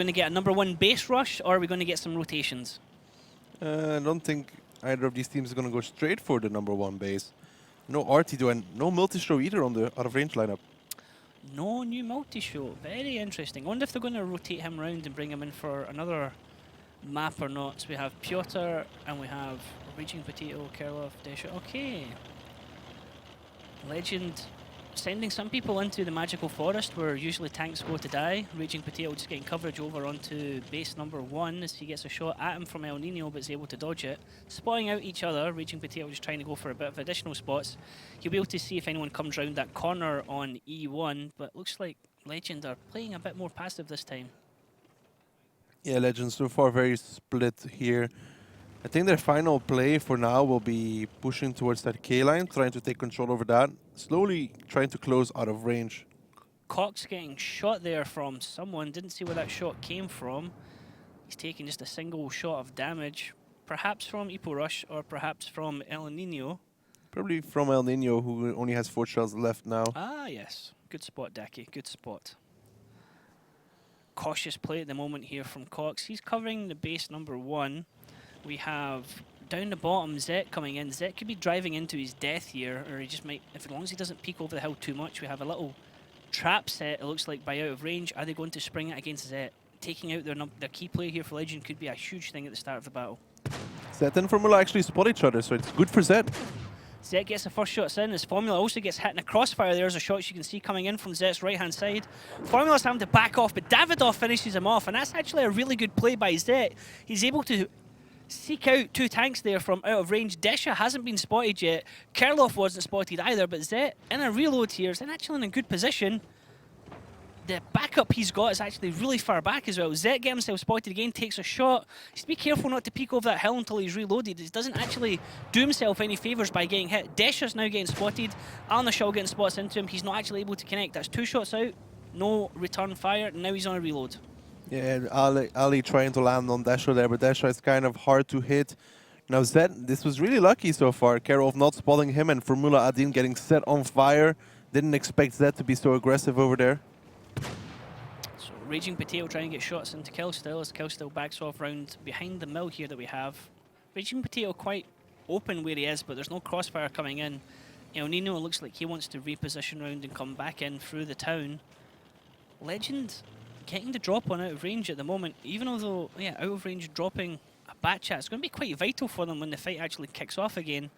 Going to get a #1 base rush, or are we going to get some rotations? I don't think either of these teams is going to go straight for the #1 base. No RT2 and no multi-show either on the out-of-range lineup. No new multi-show. Very interesting. I wonder if they're going to rotate him around and bring him in for another map or not. So we have Piotr and we have Raging Potato, Kerlov, Desha. Okay. Legend sending some people into the magical forest where usually tanks go to die. Raging Potato just getting coverage over onto base #1 as he gets a shot at him from El Nino but is able to dodge it. Spotting out each other, Raging Potato just trying to go for a bit of additional spots. He'll be able to see if anyone comes round that corner on E1, but looks like Legend are playing a bit more passive this time. Yeah, Legends so far very split here. I think their final play for now will be pushing towards that K line, trying to take control over that, slowly trying to close out of range. Cox getting shot there from someone, didn't see where that shot came from. He's taking just a single shot of damage, perhaps from Ipo Rush or perhaps from El Nino. Probably from El Nino, who only has 4 shells left now. Ah, yes. Good spot, Daki. Good spot. Cautious play at the moment here from Cox. He's covering the base #1. We have down the bottom Zet coming in. Zet could be driving into his death here, or he just might, if as long as he doesn't peek over the hill too much. We have a little trap set, it looks like, by out of range. Are they going to spring it against Zet? Taking out their key player here for Legend could be a huge thing at the start of the battle. Zet and Formula actually spot each other, so it's good for Zet. Zet gets the first shots in, as Formula also gets hit in a crossfire. There's a shot you can see coming in from Zet's right-hand side. Formula's having to back off, but Davidoff finishes him off, and that's actually a really good play by Zet. He's able to seek out 2 tanks there from out of range. Desha hasn't been spotted yet. Kerlov wasn't spotted either, but Zet in a reload here is actually in a good position. The backup he's got is actually really far back as well. Zet gets himself spotted again, takes a shot. Just be careful not to peek over that hill until he's reloaded. He doesn't actually do himself any favours by getting hit. Desha's now getting spotted. Alnashal getting spots into him. He's not actually able to connect. That's 2 shots out. No return fire. Now he's on a reload. Yeah, Ali trying to land on Desha there, but Desha is kind of hard to hit. Now Zed, this was really lucky so far. Karov not spotting him and Formula Adin getting set on fire. Didn't expect Zed to be so aggressive over there. So Raging Potato trying to get shots into Killstill as Killstill backs off round behind the mill here that we have. Raging Potato quite open where he is, but there's no crossfire coming in. El Nino looks like he wants to reposition round and come back in through the town. Legend getting the drop on out of range at the moment, even although, yeah, out of range dropping a bat chat is going to be quite vital for them when the fight actually kicks off again.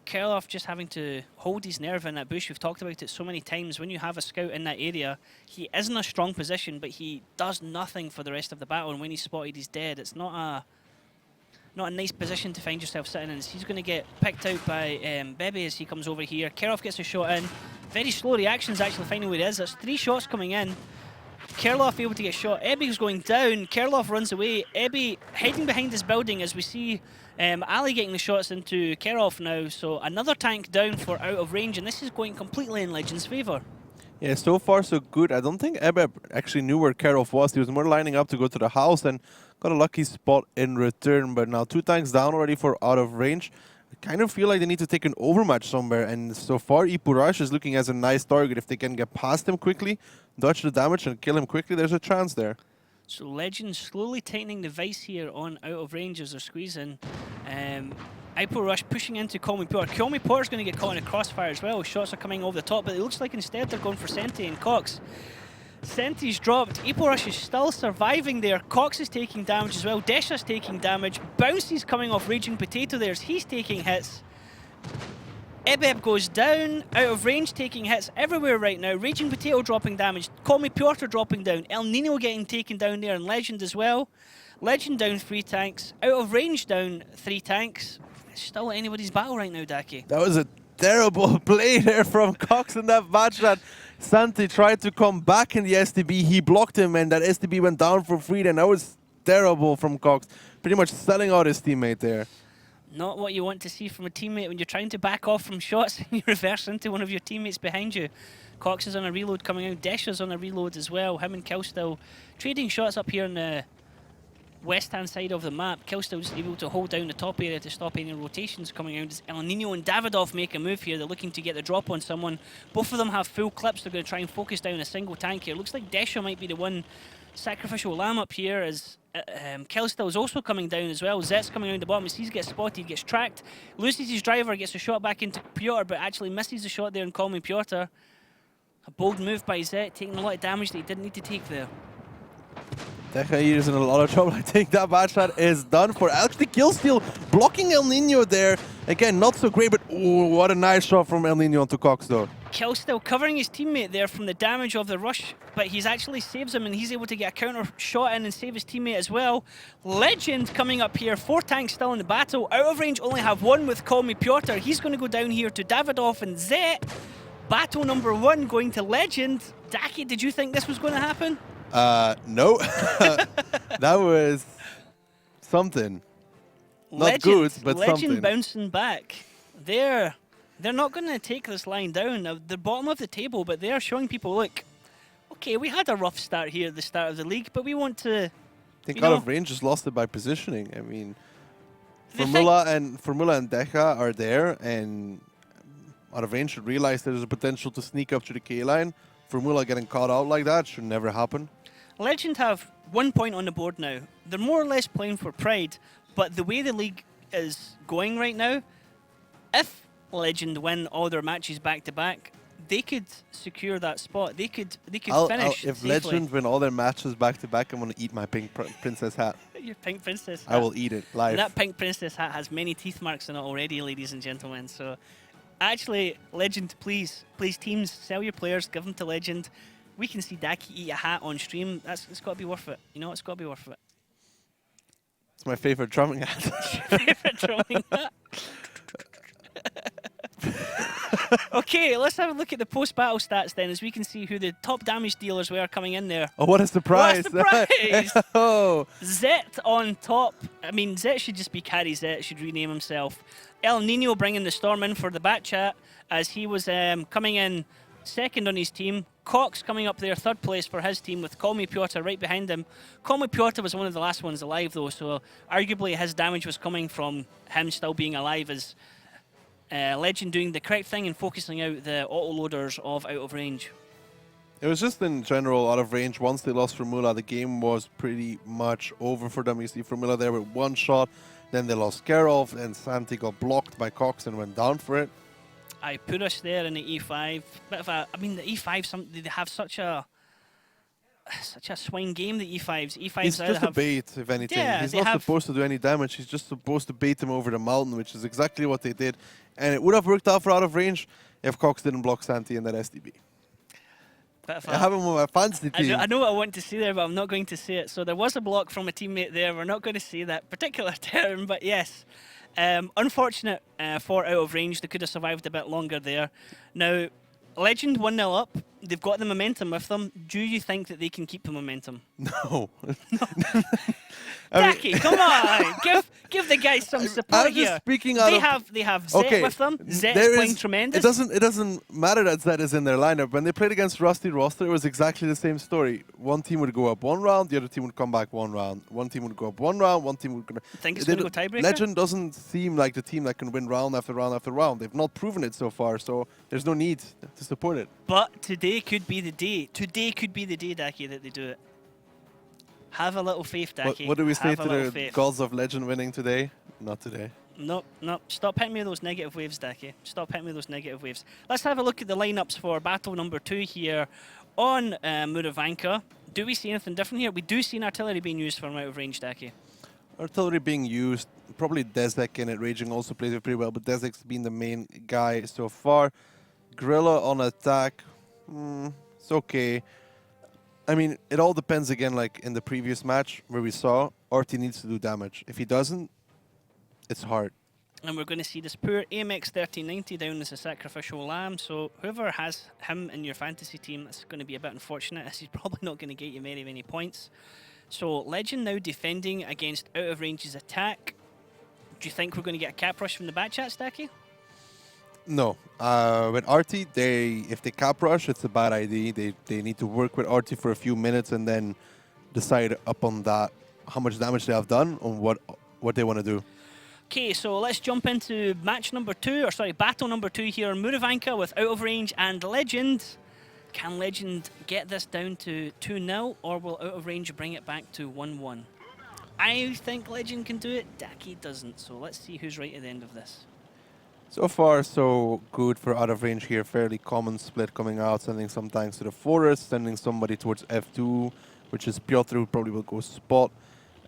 Kerloff just having to hold his nerve in that bush. We've talked about it so many times. When you have a scout in that area, he is in a strong position, but he does nothing for the rest of the battle, and when he's spotted, he's dead. It's not a nice position to find yourself sitting in. He's going to get picked out by Bebe as he comes over here. Kerloff gets a shot in. Very slow reactions actually finding where he is. There's 3 shots coming in. Kerloff able to get shot. Ebby's going down. Kerloff runs away. Ebby hiding behind this building as we see Ali getting the shots into Kerloff now. So another tank down for out of range, and this is going completely in Legend's favour. Yeah, so far so good. I don't think Ebbe actually knew where Kerloff was. He was more lining up to go to the house and got a lucky spot in return. But now 2 tanks down already for out of range. I kind of feel like they need to take an overmatch somewhere, and so far Ipurash is looking as a nice target. If they can get past him quickly, dodge the damage and kill him quickly, there's a chance there. So Legend slowly tightening the vice here on out of range as they're squeezing. Ipurash pushing into Call Me Porter. Call Me Porter's going to get caught in a crossfire as well. Shots are coming over the top, but it looks like instead they're going for Senti and Cox. Senti's dropped. Ipurash is still surviving there. Cox is taking damage as well. Desha's taking damage. Bouncy's coming off Raging Potato there as he's taking hits. Ebeb goes down, out of range taking hits everywhere right now. Raging Potato dropping damage. Call Me Piotr dropping down. El Nino getting taken down there, and Legend as well. Legend down 3 tanks. Out of range down 3 tanks. It's still anybody's battle right now, Daki. That was a terrible play there from Cox in that match. That Santi tried to come back in the STB. He blocked him, and that STB went down for free. And that was terrible from Cox. Pretty much selling out his teammate there. Not what you want to see from a teammate when you're trying to back off from shots and you reverse into one of your teammates behind you. Cox is on a reload coming out. Desha's on a reload as well. Him and Killstill trading shots up here on the west-hand side of the map. Killstill just able to hold down the top area to stop any rotations coming out. As El Nino and Davidoff make a move here. They're looking to get the drop on someone. Both of them have full clips. They're going to try and focus down a single tank here. Looks like Desha might be the one Sacrificial Lamb up here as Kelstel is also coming down as well. Zet's coming around the bottom. As he gets spotted, gets tracked, loses his driver, gets a shot back into Piotr, but actually misses the shot there and Call Me Piotr. A bold move by Zet, taking a lot of damage that he didn't need to take there. Deja is in a lot of trouble. I think that bad shot is done for. Actually, kill steal, blocking El Nino there. Again, not so great, but ooh, what a nice shot from El Nino onto Cox though. Kelstel covering his teammate there from the damage of the rush, but he's actually saves him and he's able to get a counter shot in and save his teammate as well. Legend coming up here, 4 tanks still in the battle. Out of range only have 1 with Call Me Piotr. He's going to go down here to Davidoff and Zet. Battle number 1 going to Legend. Daki, did you think this was going to happen? No. That was something. Not good, but Legend something. Bouncing back. They're not going to take this line down. Now, they're bottom of the table, but they're showing people, look, okay, we had a rough start here at the start of the league, but we want to... I think out of range just lost it by positioning. I mean, Formula and Deja are there, and out of range should realize there's a potential to sneak up to the K line. Formula getting caught out like that should never happen. Legend have 1 point on the board now. They're more or less playing for pride, but the way the league is going right now, if Legend win all their matches back to back, they could secure that spot. They could finish if safely. Legend win all their matches back to back, I'm gonna eat my pink princess hat. Your pink princess hat. I will eat it live. And that pink princess hat has many teeth marks on it already, ladies and gentlemen. So, actually, Legend, please teams, sell your players, give them to Legend. We can see Daki eat a hat on stream. It's got to be worth it. You know, it's got to be worth it. It's my favorite drumming hat. Your favorite drumming hat. Okay, let's have a look at the post-battle stats then, as we can see who the top damage dealers were coming in there. Oh, what a surprise! What a surprise! Oh. Zet on top. I mean, Zet should just be Carry Zet, should rename himself. El Nino bringing the storm in for the bat chat, as he was coming in second on his team. Cox coming up there, 3rd place for his team, with Call Me Piotr right behind him. Call Me Piotr was one of the last ones alive, though, so arguably his damage was coming from him still being alive, as Legend doing the correct thing and focusing out the autoloaders of out of range. It was just in general out of range. Once they lost Formula, the game was pretty much over for them. You see Formula there with 1 shot, then they lost Gerolf, and Santi got blocked by Cox and went down for it. I put us there in the E5. Bit of a, I mean, the E5, they have such a swing game, the E5s. He's just a bait, if anything. Yeah, he's not supposed to do any damage. He's just supposed to bait him over the mountain, which is exactly what they did. And it would have worked out for out of range if Cox didn't block Santi in that SDB. I have him on my fantasy team. I know what I want to say there, but I'm not going to say it. So there was a block from a teammate there. We're not going to say that particular term, but yes. Unfortunate for out of range. They could have survived a bit longer there. Now, Legend 1-0 up. They've got the momentum with them. Do you think that they can keep the momentum? No. Daki, come on. Give the guys some support here. Speaking out they have Zet with them. Zet is playing tremendous. It doesn't matter that Zet is in their lineup. When they played against Rusty Roster, it was exactly the same story. One team would go up 1 round, the other team would come back 1 round. One team would go up 1 round, one team would go... Think it's going to go tiebreaker? Legend doesn't seem like the team that can win round after round after round. They've not proven it so far, so there's no need to support it. But today could be the day. Today could be the day, Daki, that they do it. Have a little faith, Daki. What do we say to the faith. gods of Legend winning today? Not today. Nope. Stop hitting me with those negative waves, Daki. Stop hitting me with those negative waves. Let's have a look at the lineups for battle number 2 here on Muravanka. Do we see anything different here? We do see an artillery being used from out of range, Daki. Artillery being used. Probably Dezek in it. Raging also plays it pretty well, but Dezek's been the main guy so far. Gorilla on attack. It's okay. I mean, it all depends again, like in the previous match where we saw, Artie needs to do damage. If he doesn't, it's hard. And we're going to see this poor AMX 1390 down as a sacrificial lamb. So whoever has him in your fantasy team, that's going to be a bit unfortunate, as he's probably not going to get you very many points. So Legend now defending against out of range's attack. Do you think we're going to get a cap rush from the bat chat, Stacky? No. With Artie, if they cap rush, it's a bad idea. They need to work with Artie for a few minutes and then decide upon that how much damage they have done on what they want to do. Okay, so let's jump into battle number 2 here on Muravanka with out of range and Legend. Can Legend get this down to 2-0, or will Out of Range bring it back to 1-1? I think Legend can do it. Daki doesn't, so let's see who's right at the end of this. So far, so good for Out of Range here. Fairly common split coming out, sending some tanks to the forest, sending somebody towards F2, which is Piotr, who probably will go spot.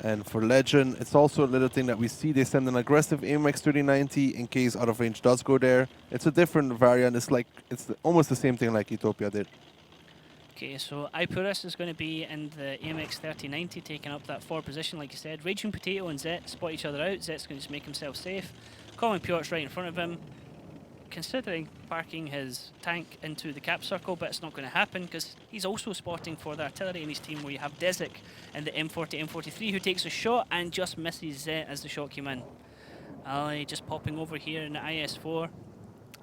And for Legend, it's also a little thing that we see. They send an aggressive AMX 3090 in case Out of Range does go there. It's a different variant. It's almost the same thing like Utopia did. Okay, so Ipurus is going to be in the AMX 3090, taking up that forward position, like you said. Raging Potato and Zet spot each other out. Zet's going to just make himself safe. Common Piotr's right in front of him, considering parking his tank into the cap circle, but it's not going to happen because he's also spotting for the artillery in his team, where you have Dezik in the M40, M43, who takes a shot and just misses Zet as the shot came in. Ali just popping over here in the IS-4.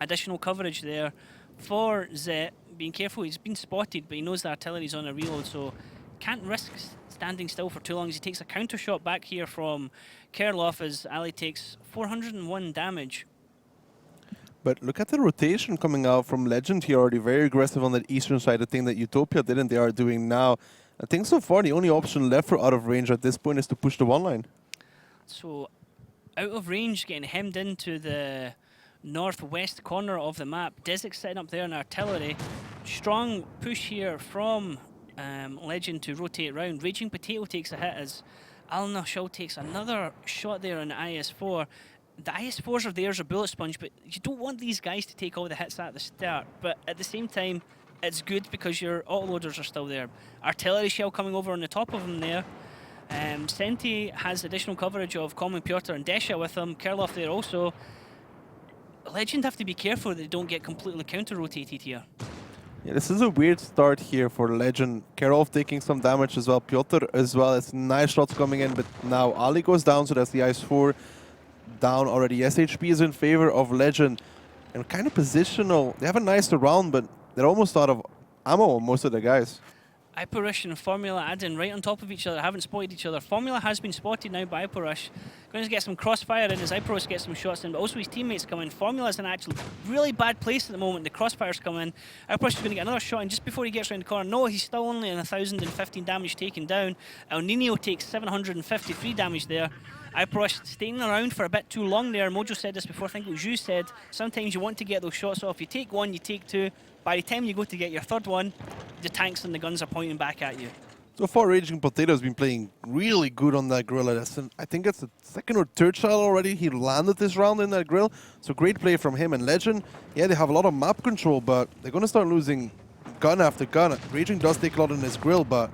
Additional coverage there for Zet. Being careful, he's been spotted, but he knows the artillery's on a reload, so can't risk standing still for too long as he takes a counter shot back here from Kerloff as Ali takes 401 damage. But look at the rotation coming out from Legend here, already very aggressive on that eastern side, the thing that Utopia didn't, they are doing now. I think so far the only option left for Out of Range at this point is to push the one line. So Out of Range getting hemmed into the northwest corner of the map. Dezik setting up there in artillery. Strong push here from Legend to rotate round. Raging Potato takes a hit as Al-Nashal takes another shot there on the IS-4. The IS-4s are there as a bullet sponge, but you don't want these guys to take all the hits at the start. But at the same time, it's good because your autoloaders are still there. Artillery shell coming over on the top of them there. Senti has additional coverage of Common Piotr and Desha with him. Kerloff there also. Legend have to be careful that they don't get completely counter-rotated here. Yeah, this is a weird start here for Legend. Kerloff taking some damage as well. Piotr as well. It's nice shots coming in, but now Ali goes down, so that's the IS-4 down already. SHP is in favor of Legend. And kind of positional. They have a nice round, but they're almost out of ammo, most of the guys. Iparish and Formula Adin right on top of each other, haven't spotted each other. Formula has been spotted now by Iparish. Going to get some crossfire in as Iparish gets some shots in, but also his teammates come in. Formula's in actually really bad place at the moment. The crossfires come in. Iparish is going to get another shot in just before he gets around the corner. No, he's still only on 1,015 damage taken down. El Nino takes 753 damage there. Iparish staying around for a bit too long there. Mojo said this before, I think it was you said. Sometimes you want to get those shots off. You take one, you take two. By the time you go to get your third one, the tanks and the guns are pointing back at you. So far, Raging Potato has been playing really good on that grill. I think it's the second or third shot already. He landed this round in that grill. So great play from him. And Legend, yeah, they have a lot of map control, but they're going to start losing gun after gun. Raging does take a lot in his grill, but...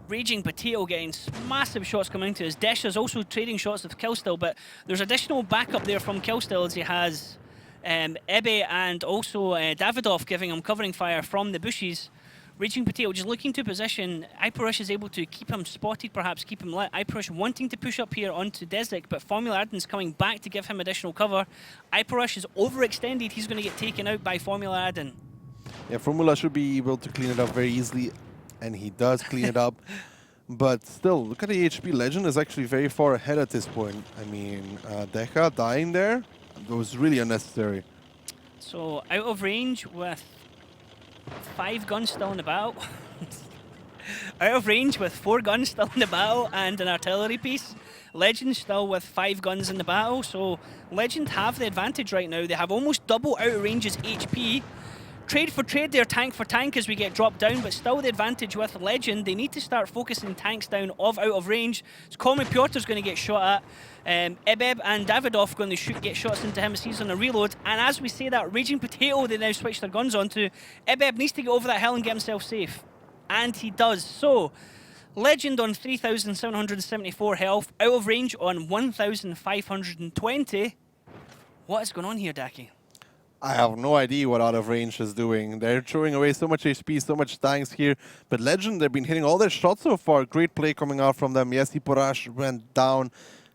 Raging Potato getting massive shots coming into his. Desha's also trading shots with Killstill, but there's additional backup there from Killstill as he has Ebe and also Davidov giving him covering fire from the bushes. Raging Potato just looking to position. Iparish is able to keep him spotted, perhaps keep him lit. Iparish wanting to push up here onto Dezik, but Formula Adin's coming back to give him additional cover. Iparish is overextended. He's going to get taken out by Formula Adin. Yeah, Formula should be able to clean it up very easily, and he does clean it up. But still, look at the HP. Legend is actually very far ahead at this point. I mean, Decha dying there, that was really unnecessary. So out of range with 5 guns still in the battle. Out of range with 4 guns still in the battle and an artillery piece. Legend still with 5 guns in the battle, so Legend have the advantage right now. They have almost double out of range's HP. Trade for trade there, tank for tank as we get dropped down, but still the advantage with Legend. They need to start focusing tanks down out of range. So Common Piotr's going to get shot at. Ebeb and Davidov going to get shots into him as he's on a reload. And as we say that, Raging Potato they now switch their guns onto. Ebeb needs to get over that hill and get himself safe. And he does. So, Legend on 3,774 health, out of range on 1,520. What is going on here, Daki? I have no idea what Out of Range is doing. They're throwing away so much HP, so much tanks here. But Legend, they've been hitting all their shots so far. Great play coming out from them. Yes, Iparash went down.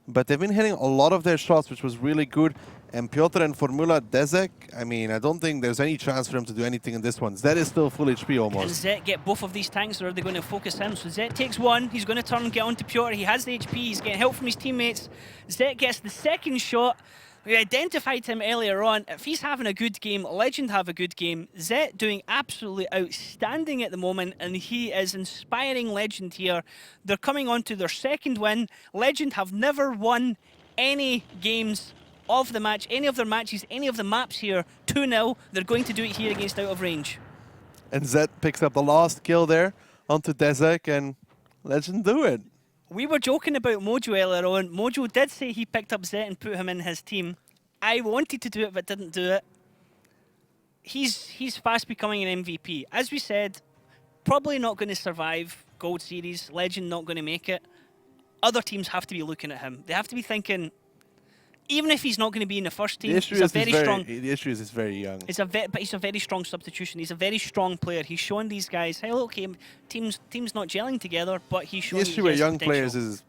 But they've been hitting a lot of their shots, which was really good. And Piotr and Formula Dezek, I mean, I don't think there's any chance for him to do anything in this one. Zed is still full HP almost. Can Zed get both of these tanks, or are they going to focus him? So Zed takes one. He's going to turn and get onto Piotr. He has the HP. He's getting help from his teammates. Zed gets the second shot. We identified him earlier on. If he's having a good game, Legend have a good game. Zet doing absolutely outstanding at the moment, and he is inspiring Legend here. They're coming on to their second win. Legend have never won any games of the match, any of their matches, any of the maps here. 2-0. They're going to do it here against Out of Range. And Zet picks up the last kill there onto Dezek, and Legend do it. We were joking about Mojo earlier on. Mojo did say he picked up Zet and put him in his team. I wanted to do it but didn't do it. He's fast becoming an MVP. As we said, probably not going to survive Gold Series. Legend not going to make it. Other teams have to be looking at him. They have to be thinking, even if he's not going to be in the first team, he's a very strong. The issue is he's very young. But he's a very strong substitution. He's a very strong player. He's shown these guys, hey, look, teams not gelling together, but he's shown. The issue with young players is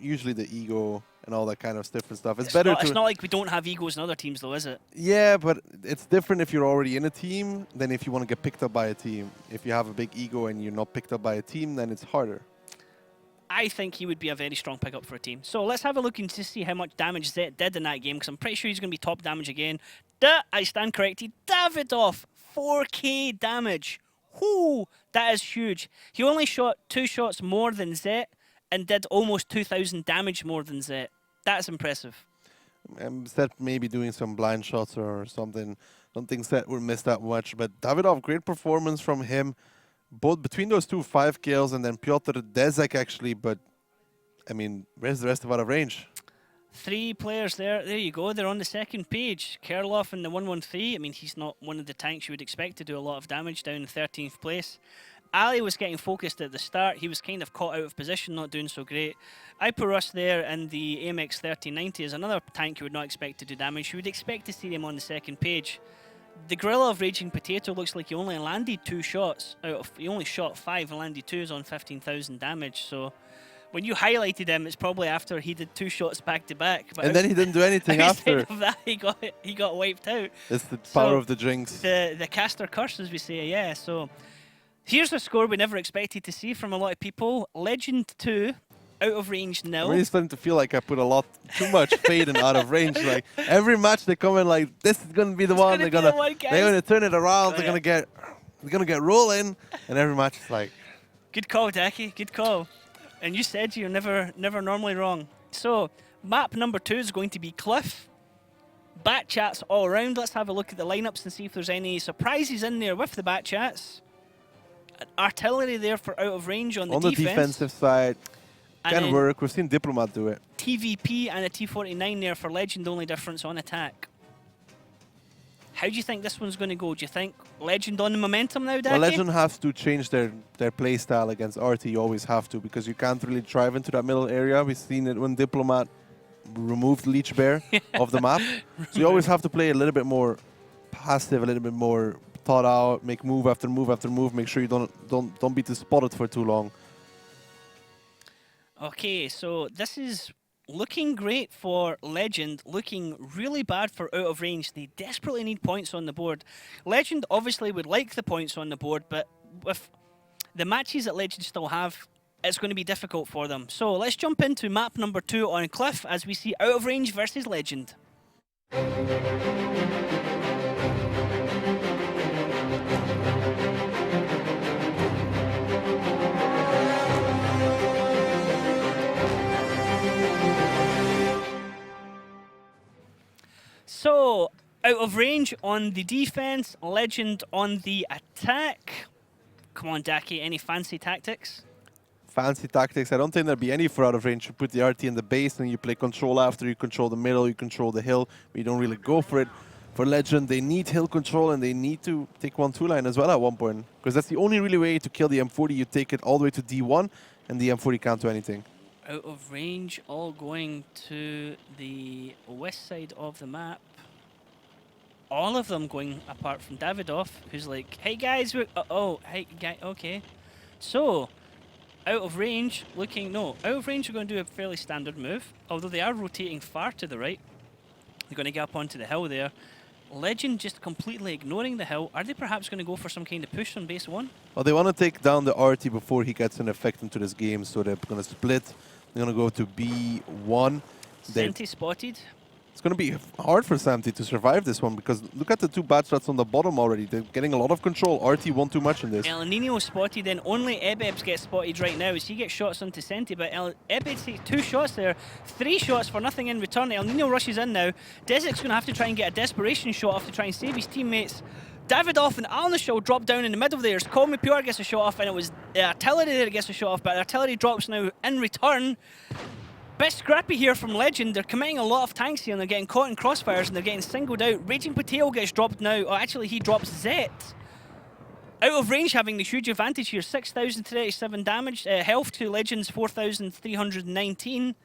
usually the ego and all that kind of different stuff. It's better. It's not like we don't have egos in other teams, though, is it? Yeah, but it's different if you're already in a team than if you want to get picked up by a team. If you have a big ego and you're not picked up by a team, then it's harder. I think he would be a very strong pickup for a team. So let's have a look and just see how much damage Zet did in that game, because I'm pretty sure he's going to be top damage again. I stand corrected. Davidoff, 4k damage. Whoo, that is huge. He only shot 2 shots more than Zet and did almost 2,000 damage more than Zet. That's impressive. Zet maybe doing some blind shots or something. Don't think Zet will miss that much. But Davidoff, great performance from him. Both between those two, 5 kills, and then Piotr Dezek actually, but I mean, where's the rest of Out of Range? 3 players there. There you go. They're on the second page. Kerloff in the 113. I mean, he's not one of the tanks you would expect to do a lot of damage, down in 13th place. Ali was getting focused at the start. He was kind of caught out of position, not doing so great. Iparus there in the AMX 1390 is another tank you would not expect to do damage. You would expect to see him on the second page. The Gorilla of Raging Potato looks like he only landed 2 shots. He only shot 5 and landed 2s on 15,000 damage. So when you highlighted him, it's probably after he did 2 shots back to back. And then he didn't do anything after. Of that, he got wiped out. It's the power of the drinks. The caster curse, as we say, yeah. So here's a score we never expected to see from a lot of people. Legend 2. Out of Range 0. I'm really starting to feel like I put too much faith in Out of Range. Like every match they come in like this is gonna be the one. They're gonna turn it around. They're gonna get rolling. And every match is like. Good call, Daki. Good call. And you said you're never normally wrong. So map number 2 is going to be Cliff. Bat chats all around. Let's have a look at the lineups and see if there's any surprises in there with the bat chats. Artillery there for Out of Range on the defense. On the defensive side. Can work. We've seen Diplomat do it. TVP and a T49 there for Legend, only difference on attack. How do you think this one's going to go? Do you think Legend on the momentum now, Daki? Well, Legend has to change their play style against RT. You always have to, because you can't really drive into that middle area. We've seen it when Diplomat removed Leech Bear off the map. So you always have to play a little bit more passive, a little bit more thought out, make move after move after move, make sure you don't be too spotted for too long. Okay, so this is looking great for Legend, looking really bad for Out of Range. They desperately need points on the board. Legend obviously would like the points on the board, but with the matches that Legend still have, it's going to be difficult for them. So let's jump into map number 2 on Cliff as we see Out of Range versus Legend. So, Out of Range on the defense, Legend on the attack. Come on, Daki, any fancy tactics? Fancy tactics. I don't think there'll be any for Out of Range. You put the RT in the base and you play control after. You control the middle, you control the hill, but you don't really go for it. For Legend, they need hill control and they need to take 1-2 line as well at one point. Because that's the only really way to kill the M40. You take it all the way to D1 and the M40 can't do anything. Out of Range, all going to the west side of the map. All of them going apart from Davidoff, who's like, hey guys, we're... hey guy, okay. So, Out of Range looking... No, Out of Range are going to do a fairly standard move, although they are rotating far to the right. They're going to get up onto the hill there. Legend just completely ignoring the hill. Are they perhaps going to go for some kind of push on base 1? Well, they want to take down the RT before he gets an effect into this game, so they're going to split. They're going to go to B1. Senti spotted. It's going to be hard for Samty to survive this one because look at the two bad shots on the bottom already. They're getting a lot of control. RT won too much in this. El Nino spotted in. Only Ebebs gets spotted right now as he gets shots onto Senti, but Ebebs takes 2 shots there. 3 shots for nothing in return. El Nino rushes in now. Dezik's going to have to try and get a desperation shot off to try and save his teammates. Davidoff and Alnashal drop down in the middle there. Call Me Pure gets a shot off, and it was Artillery that gets a shot off, but Artillery drops now in return. Bit scrappy here from Legend. They're committing a lot of tanks here and they're getting caught in crossfires and they're getting singled out. Raging Potato gets dropped now. Oh, actually, he drops Zet. Out of range, having the huge advantage here. 6,037 damage. Health to Legend's 4,319.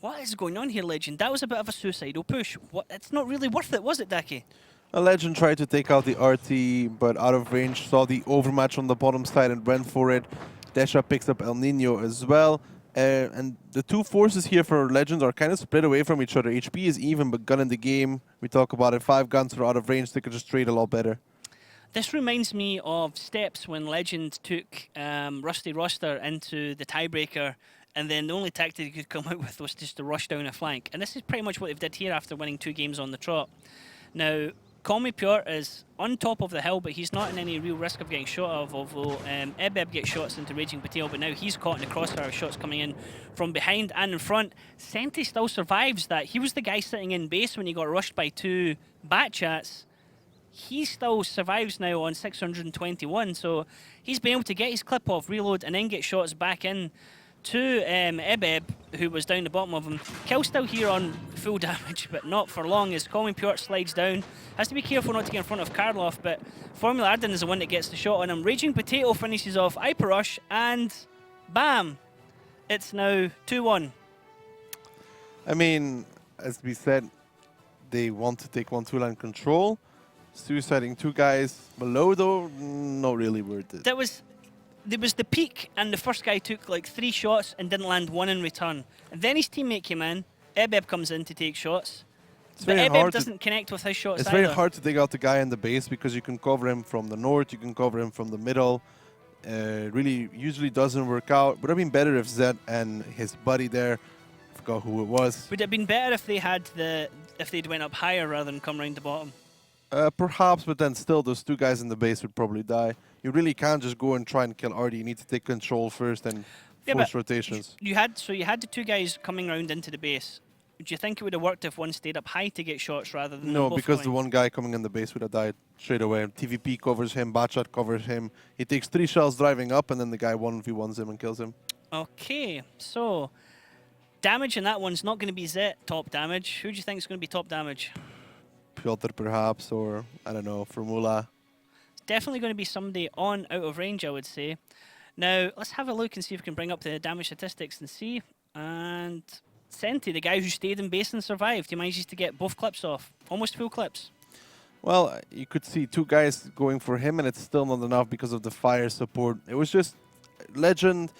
What is going on here, Legend? That was a bit of a suicidal push. What? It's not really worth it, was it, Daki? A Legend tried to take out the RT, but out of range, saw the overmatch on the bottom side and went for it. Desha picks up El Nino as well. And the two forces here for Legends are kind of split away from each other. HP is even, but gun in the game, we talk about it. 5 guns are out of range, they could just trade a lot better. This reminds me of Steps when Legend took Rusty Roster into the tiebreaker, and then the only tactic he could come out with was just to rush down a flank. And this is pretty much what they've did here after winning 2 games on the trot. Now, Call Me Pure is on top of the hill, but he's not in any real risk of getting shot of, although Ebeb gets shots into Raging Potato, but now he's caught in the crossfire of shots coming in from behind and in front. Senti still survives that. He was the guy sitting in base when he got rushed by 2 Batchats. He still survives now on 621, so he's been able to get his clip off, reload, and then get shots back in to Ebeb, who was down the bottom of him. Kill still here on full damage, but not for long as Colin Pure slides down. Has to be careful not to get in front of Karloff, but Formula Arden is the one that gets the shot on him. Raging Potato finishes off Hyper Rush, and bam! It's now 2-1. I mean, as we said, they want to take 1-2 line control. Suiciding 2 guys below, though, not really worth it. There was the peak, and the first guy took like 3 shots and didn't land 1 in return. And then his teammate came in. Ebeb comes in to take shots. But Ebeb doesn't connect with his shots It's either. very hard to take out the guy in the base because you can cover him from the north, you can cover him from the middle. Really, usually doesn't work out. Would have been better if Zed and his buddy there, I forgot who it was. Would it have been better if they'd went up higher rather than come round the bottom? Perhaps, but then still, those 2 guys in the base would probably die. You really can't just go and try and kill RD. You need to take control first and force rotations. You had the 2 guys coming round into the base. Do you think it would have worked if one stayed up high to get shots rather than No, both because going? the one guy coming in the base would have died straight away. TVP covers him, Batchat covers him. He takes 3 shells driving up, and then the guy 1v1s him and kills him. Okay, so damage in that one's not going to be Zet top damage. Who do you think is going to be top damage? Piotr, perhaps, or I don't know, Formula. Definitely going to be somebody on out of range, I would say. Now, let's have a look and see if we can bring up the damage statistics and see. And Senti, the guy who stayed in base and survived, he manages to get both clips off. Almost full clips. Well, you could see 2 guys going for him, and it's still not enough because of the fire support. It was just Legend.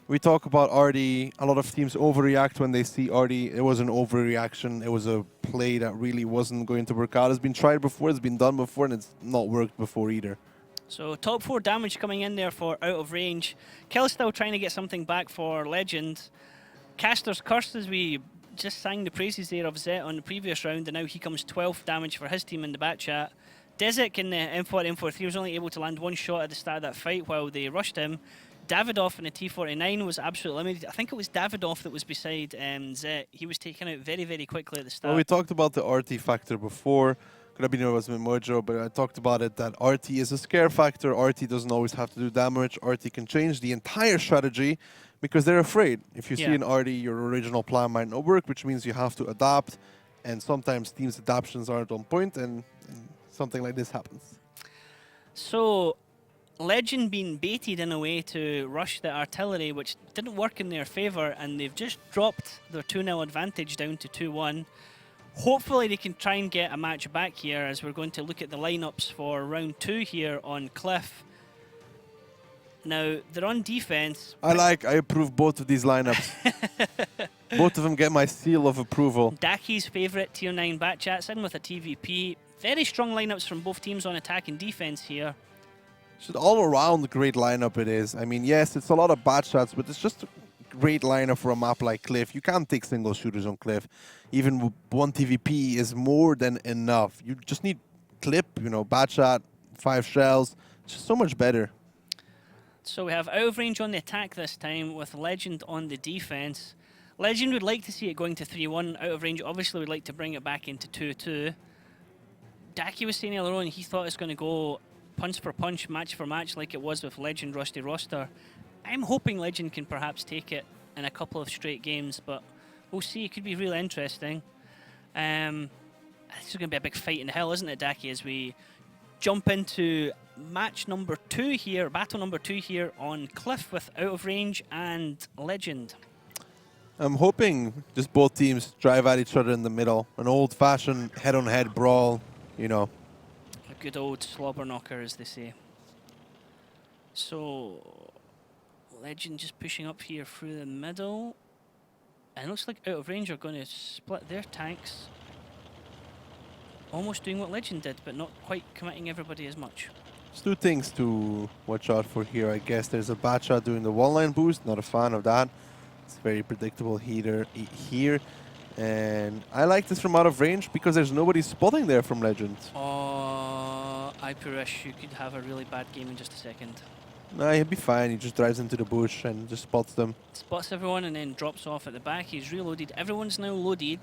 We talk about RD. A lot of teams overreact when they see RD. It was an overreaction. It was a play that really wasn't going to work out. It's been tried before, it's been done before, and it's not worked before either. So top 4 damage coming in there for out of range. Kill still trying to get something back for Legend. Caster's Curse, as we just sang the praises there of Zet on the previous round, and now he comes 12th damage for his team in the bat chat. Dezik in the M4, M43 was only able to land 1 shot at the start of that fight while they rushed him. Davidoff in the T49 was absolutely limited. I think it was Davidoff that was beside Zet. He was taken out very, very quickly at the start. Well, we talked about the RT factor before. Could have been it was Mojo, but I talked about it that RT is a scare factor. RT doesn't always have to do damage. RT can change the entire strategy because they're afraid. If you see an RT, your original plan might not work, which means you have to adapt. And sometimes teams' adaptations aren't on point, and something like this happens. So Legend being baited in a way to rush the artillery, which didn't work in their favour, and they've just dropped their 2-0 advantage down to 2-1. Hopefully they can try and get a match back here, as we're going to look at the lineups for round 2 here on Cliff. Now, they're on defense. I approve both of these lineups. Both of them get my seal of approval. Daki's favourite tier 9 Batchats in with a TVP. Very strong lineups from both teams on attack and defense here. It's all around great lineup it is. I mean, yes, it's a lot of bad shots, but it's just a great lineup for a map like Cliff. You can't take single shooters on Cliff. Even one TVP is more than enough. You just need clip, you know, bad shot, 5 shells. It's just so much better. So we have out of range on the attack this time with Legend on the defense. Legend would like to see it going to 3-1. Out of range obviously would like to bring it back into 2-2. Daki was saying earlier on he thought it's going to go punch for punch, match for match like it was with Legend Rusty Roster. I'm hoping Legend can perhaps take it in a couple of straight games, but we'll see. It could be really interesting. This is going to be a big fight in hell, isn't it, Daki, as we jump into match number 2 here, battle number 2 here on Cliff with Out of Range and Legend. I'm hoping just both teams drive at each other in the middle. An old-fashioned head-on-head brawl, you know. A good old slobber knocker, as they say. So, Legend just pushing up here through the middle. And it looks like Out of Range are going to split their tanks. Almost doing what Legend did, but not quite committing everybody as much. There's 2 things to watch out for here, I guess. There's a bad shot doing the wall line boost. Not a fan of that. It's very predictable here. And I like this from out of range because there's nobody spotting there from Legend. Oh, Iperish, you could have a really bad game in just a second. Nah, he'll be fine. He just drives into the bush and just spots them. Spots everyone and then drops off at the back. He's reloaded. Everyone's now loaded.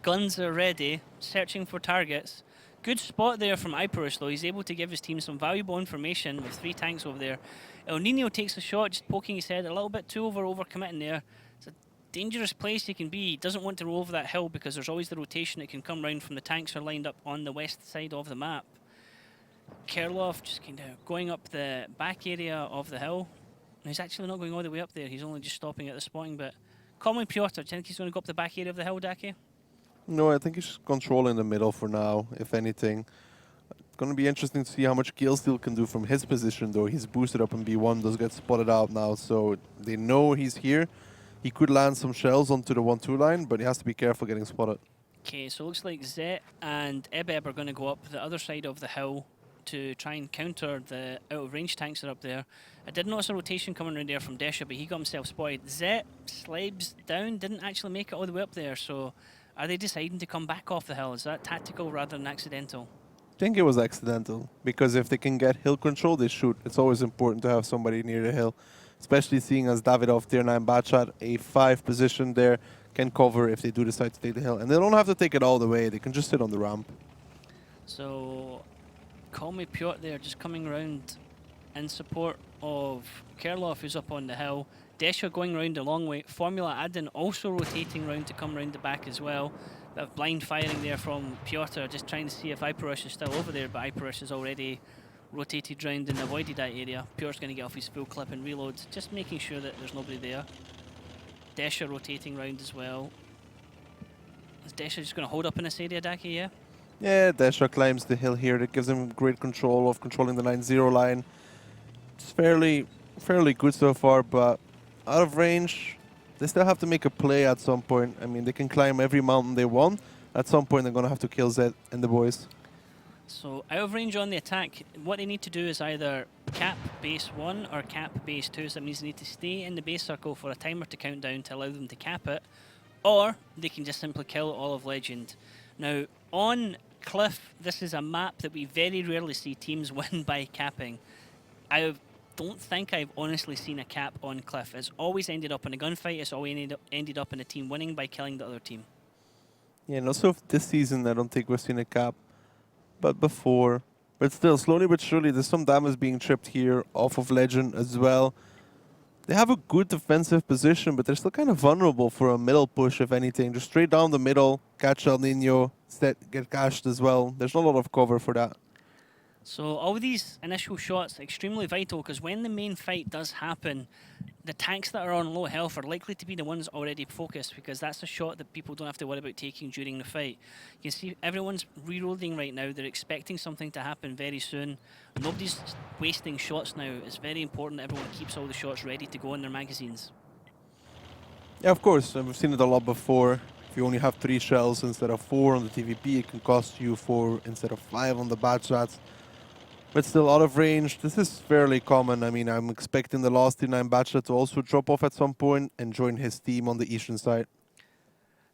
Guns are ready. Searching for targets. Good spot there from Iperish, though. He's able to give his team some valuable information with 3 tanks over there. El Nino takes a shot, just poking his head a little bit too over-committing there. It's a dangerous place he can be. He doesn't want to roll over that hill because there's always the rotation that can come round from the tanks are lined up on the west side of the map. Kerloff just kind of going up the back area of the hill. He's actually not going all the way up there. He's only just stopping at the spotting bit. Calmly Piotr, do you think he's going to go up the back area of the hill, Daki? No, I think he's controlling the middle for now, if anything. It's going to be interesting to see how much kill steal can do from his position, though. He's boosted up in B1, does get spotted out now, so they know he's here. He could land some shells onto the 1-2 line, but he has to be careful getting spotted. Okay, so it looks like Zet and Ebeb are going to go up the other side of the hill to try and counter the out-of-range tanks that are up there. I did notice a rotation coming around there from Desha, but he got himself spotted. Zet slabs down, didn't actually make it all the way up there, so are they deciding to come back off the hill? Is that tactical rather than accidental? I think it was accidental, because if they can get hill control, they shoot. It's always important to have somebody near the hill, especially seeing as Davidov, tier 9 bad shot, a 5 position there, can cover if they do decide to take the hill. And they don't have to take it all the way, they can just sit on the ramp. So, Call Me Piotr there, just coming around in support of Kerloff, who's up on the hill. Desha going round a long way. Formula Adin also rotating round to come round the back as well. Bit of blind firing there from Piotr, just trying to see if Iperish is still over there, but Iperish has already rotated round and avoided that area. Piotr's going to get off his full clip and reload, just making sure that there's nobody there. Desha rotating round as well. Is Desha just going to hold up in this area, Daki, yeah? Yeah, Desha climbs the hill here. That gives him great control of controlling the 9-0 line. It's fairly good so far, but out of range, they still have to make a play at some point. I mean, they can climb every mountain they want. At some point, they're going to have to kill Zed and the boys. So, out of range on the attack, what they need to do is either cap base 1 or cap base 2. So that means they need to stay in the base circle for a timer to count down to allow them to cap it. Or they can just simply kill all of Legend. Now, on Cliff, this is a map that we very rarely see teams win by capping. I don't think I've honestly seen a cap on Cliff. It's always ended up in a gunfight. It's always ended up in a team winning by killing the other team. Yeah, and also this season, I don't think we've seen a cap. But before. But still, slowly but surely, there's some damage being tripped here off of Legend as well. They have a good defensive position, but they're still kind of vulnerable for a middle push, if anything. Just straight down the middle, catch El Nino, get cashed as well. There's not a lot of cover for that. So all these initial shots are extremely vital, because when the main fight does happen, the tanks that are on low health are likely to be the ones already focused, because that's a shot that people don't have to worry about taking during the fight. You can see everyone's reloading right now. They're expecting something to happen very soon. Nobody's wasting shots now. It's very important that everyone keeps all the shots ready to go in their magazines. Yeah, of course. We've seen it a lot before. If you only have 3 shells instead of 4 on the TVP, it can cost you 4 instead of 5 on the bad shots. But still out of range. This is fairly common. I mean, I'm expecting the last D9 Bachelor to also drop off at some point and join his team on the eastern side.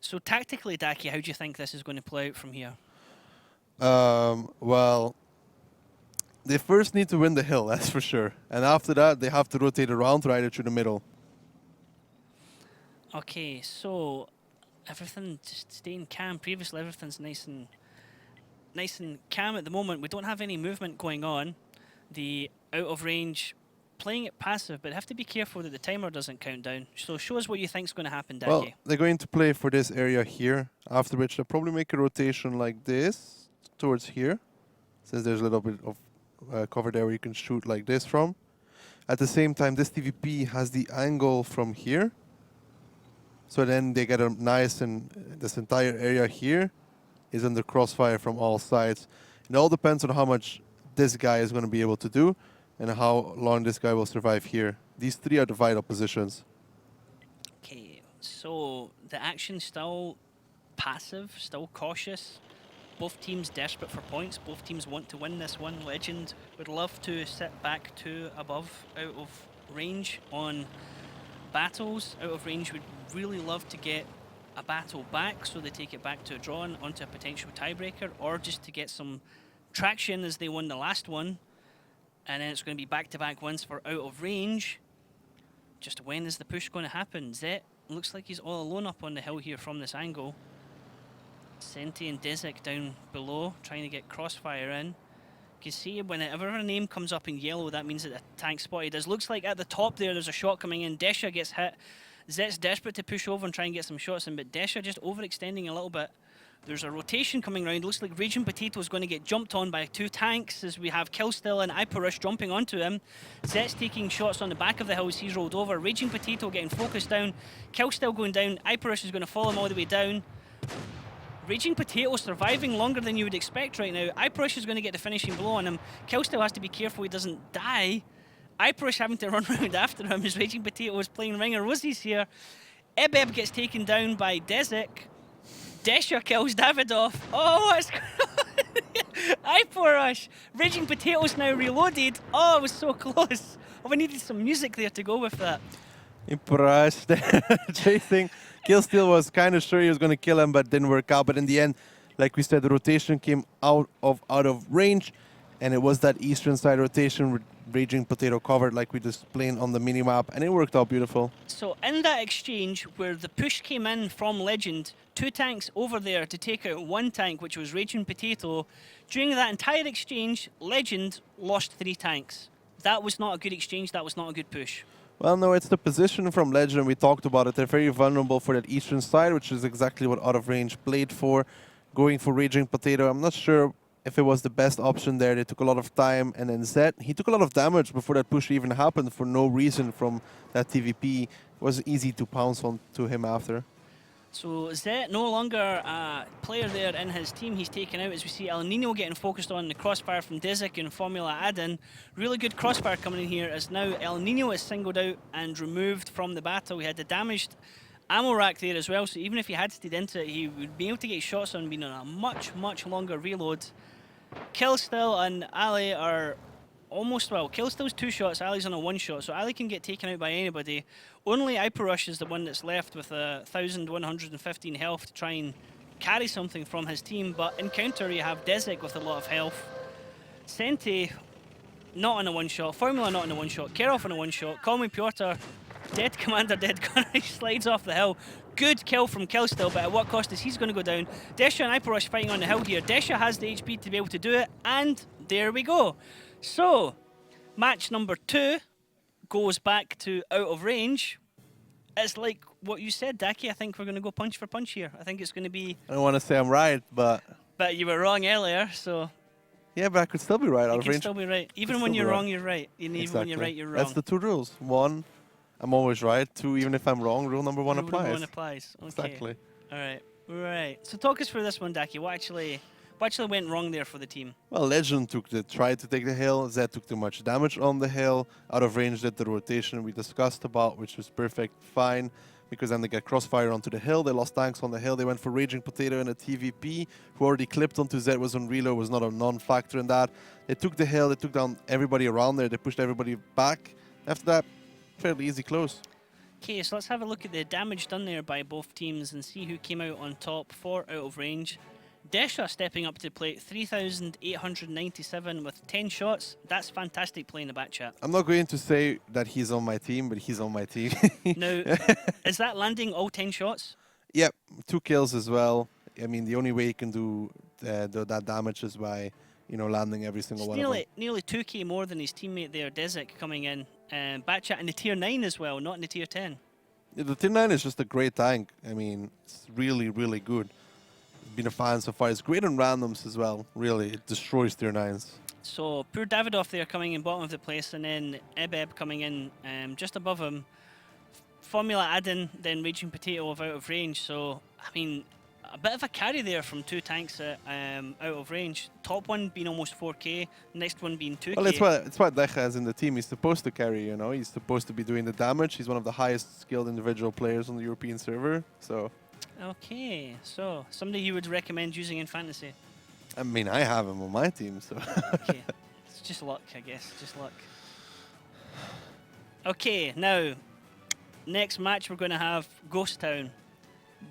So tactically, Daki, how do you think this is going to play out from here? Well, they first need to win the hill, that's for sure. And after that, they have to rotate around right through the middle. Okay, so everything just staying calm. Previously, everything's nice and calm at the moment. We don't have any movement going on. The out of range playing it passive, but have to be careful that the timer doesn't count down. So show us what you think's going to happen, Daki. Well, they're going to play for this area here, after which they'll probably make a rotation like this towards here, since there's a little bit of cover there where you can shoot like this from. At the same time, this TVP has the angle from here, so then they get a nice, and this entire area here is under crossfire from all sides. It all depends on how much this guy is going to be able to do and how long this guy will survive here. These three are the vital positions. Okay, so the action's still passive, still cautious. Both teams desperate for points. Both teams want to win this one. Legend would love to sit back to above out of range on battles. Out of range would really love to get a battle back, so they take it back to a draw and onto a potential tiebreaker, or just to get some traction as they won the last one. And then it's going to be back-to-back wins for out of range. Just when is the push going to happen? Zet looks like he's all alone up on the hill here from this angle. Senti and Dizek down below, trying to get crossfire in. You can see whenever a name comes up in yellow, that means that the tank spotted us. Looks like at the top there's a shot coming in. Desha gets hit. Zet's desperate to push over and try and get some shots in, but Desha just overextending a little bit. There's a rotation coming around. Looks like Raging Potato is going to get jumped on by two tanks as we have Killstill and Iparush jumping onto him. Zet's taking shots on the back of the hill as he's rolled over. Raging Potato getting focused down. Killstill going down. Iparush is going to follow him all the way down. Raging Potato surviving longer than you would expect right now. Iparush is going to get the finishing blow on him. Killstill has to be careful he doesn't die. Iparush having to run around after him as Raging Potato is playing Ringer Rosies here. Ebeb gets taken down by Dezek. Desha kills Davidoff. Oh, what's going on? Iparush. Raging Potato's now reloaded. Oh, it was so close. Oh, we needed some music there to go with that. Iparush chasing. Killstill was kind of sure he was going to kill him, but didn't work out. But in the end, like we said, the rotation came out of range, and it was that eastern side rotation with Raging Potato covered like we displayed on the minimap, and it worked out beautiful. So in that exchange where the push came in from Legend, two tanks over there to take out one tank, which was Raging Potato, during that entire exchange, Legend lost 3 tanks. That was not a good exchange, that was not a good push. Well, no, it's the position from Legend. We talked about it. They're very vulnerable for that eastern side, which is exactly what Out of Range played for. Going for Raging Potato, I'm not sure if it was the best option there. They took a lot of time. And then Zed, he took a lot of damage before that push even happened for no reason from that TVP. It was easy to pounce on to him after. So Zet no longer a player there in his team. He's taken out as we see El Nino getting focused on the crossfire from Dizek and Formula Adin. Really good crossfire coming in here as now El Nino is singled out and removed from the battle. We had the damaged ammo rack there as well, so even if he had stayed into it, he would be able to get shots on being on a much longer reload. Killstill and Ali are almost, well, Killstill's 2 shots, Ali's on a 1 shot, so Ali can get taken out by anybody. Only Iparush is the one that's left with 1,115 health to try and carry something from his team, but in counter you have Dezek with a lot of health. Senti not on a 1 shot, Formula not on a 1 shot, Kerov on a 1 shot, Call Me Piotr, dead commander, dead gunner, he slides off the hill. Good kill from Killstill, but at what cost is he's going to go down? Desha and Iparush fighting on the hill here. Desha has the HP to be able to do it, and there we go. So, match number 2 goes back to out of range. It's like what you said, Daki. I think we're going to go punch for punch here. I think it's going to be... I don't want to say I'm right, but... But you were wrong earlier, so... Yeah, but I could still be right. Out of range. You can still be right. Even when you're wrong, you're right. And even when you're right, you're wrong. That's the 2 rules. 1, I'm always right. 2, even if I'm wrong, rule number 1 applies. Rule number 1 applies. Okay. Exactly. All right. Right. So talk us through this one, Daki. What actually went wrong there for the team? Well, Legend tried to take the hill. Zed took too much damage on the hill. Out of range did the rotation we discussed about, which was perfect, fine. because then they get crossfire onto the hill. They lost tanks on the hill. They went for Raging Potato and a TVP, who already clipped onto Z, was on reload, was not a non-factor in that. They took the hill, they took down everybody around there, they pushed everybody back. After that, fairly easy close. Okay, so let's have a look at the damage done there by both teams and see who came out on top for out of range. Desha stepping up to plate, 3,897 with 10 shots. That's fantastic play in the back chat. I'm not going to say that he's on my team, but he's on my team. Now, is that landing all 10 shots? Yep, 2 kills as well. I mean, the only way you can do that damage is by, you know, landing every single It's one of them. nearly 2k more than his teammate there, Desic, coming in. Back chat in the tier 9 as well, not in the tier 10. Yeah, the tier 9 is just a great tank. I mean, it's really, really good. Been a fan so far. It's great on randoms as well. Really, it destroys tier 9s. So poor Davidoff there coming in bottom of the place, and then Ebeb coming in just above him. Formula Adden, then Raging Potato out of range. So I mean, a bit of a carry there from 2 tanks out of range. Top one being almost 4k, next one being 2k. Well, it's what Decha has in the team. He's supposed to carry, you know. He's supposed to be doing the damage. He's one of the highest skilled individual players on the European server. So. Okay, so somebody you would recommend using in fantasy? I mean, I have him on my team, so. Okay, it's just luck, I guess. Just luck. Okay, now, next match we're going to have Ghost Town.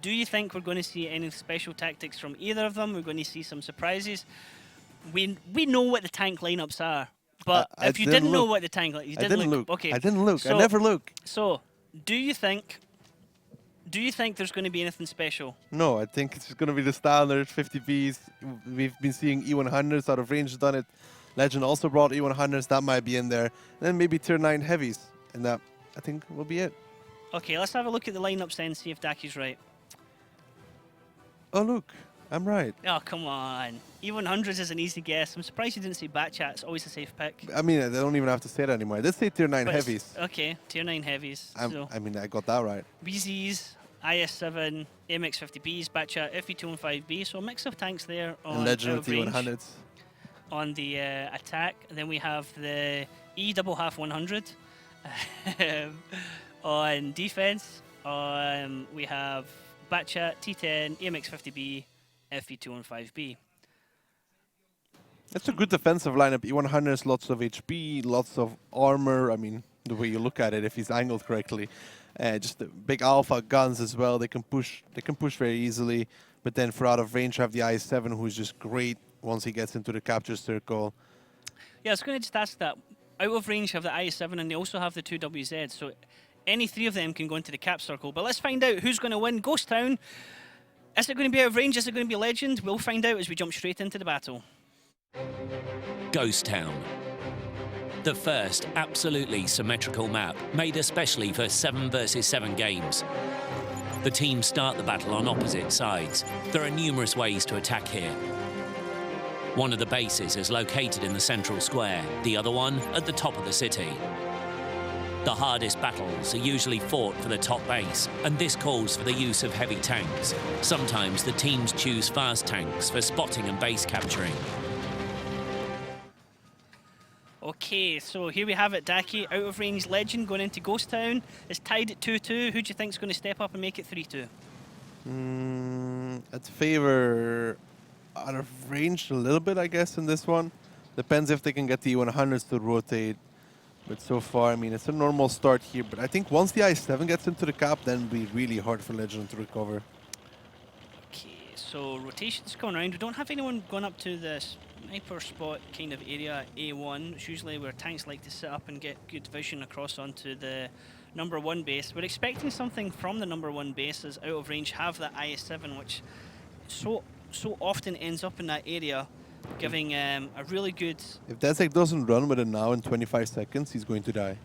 Do you think we're going to see any special tactics from either of them? We're going to see some surprises. We know what the tank lineups are, but if you didn't know what the tank lineups, you didn't look. Okay, I didn't look. So, I never look. So, do you think there's going to be anything special? No, I think it's just going to be the standard 50Bs. We've been seeing E100s out of range done it. Legend also brought E100s. That might be in there. And then maybe tier 9 heavies. And that, I think, will be it. Okay, let's have a look at the lineups then and see if Daki's right. Oh, look. I'm right. Oh, come on. E100s is an easy guess. I'm surprised you didn't say Batchat. It's always a safe pick. I mean, I don't even have to say that anymore. I did say tier 9 But heavies. Okay, tier 9 heavies. So I mean, I got that right. BZs, IS-7, AMX-50Bs, Batchat, FE215B. So a mix of tanks there on And Legend out with of range E100s. on the attack. And then we have the E-100 on defense. We have Batchat, T10, AMX-50B, FE215B. It's a good defensive lineup. E100s, lots of HP, lots of armor. I mean, the way you look at it, if he's angled correctly. Just the big alpha guns as well. They can push very easily. But then for out of range, you have the IS-7, who's just great once he gets into the capture circle. Yeah, I was going to just ask that. Out of range have the IS-7 and they also have the 2WZ. So any 3 of them can go into the cap circle. But let's find out who's going to win. Ghost Town. Is it going to be out of range? Is it going to be Legend? We'll find out as we jump straight into the battle. Ghost Town. The first absolutely symmetrical map, made especially for 7 versus 7 games. The teams start the battle on opposite sides. There are numerous ways to attack here. One of the bases is located in the central square, the other one at the top of the city. The hardest battles are usually fought for the top base, and this calls for the use of heavy tanks. Sometimes the teams choose fast tanks for spotting and base capturing. Okay, so here we have it, Daki. Out of range Legend going into Ghost Town. It's tied at 2-2. Who do you think is going to step up and make it 3-2? I'd favor out of range a little bit, I guess, in this one. Depends if they can get the E100s to rotate. But so far, I mean, it's a normal start here. But I think once the IS-7 gets into the cap, then it'll be really hard for Legend to recover. Okay, so rotations going around. We don't have anyone going up to this sniper spot kind of area, A1. It's usually where tanks like to sit up and get good vision across onto the number 1 base. We're expecting something from the number 1 base as out of range have the IS-7, which so often ends up in that area, giving a really good... If Desek doesn't run with it now in 25 seconds, he's going to die.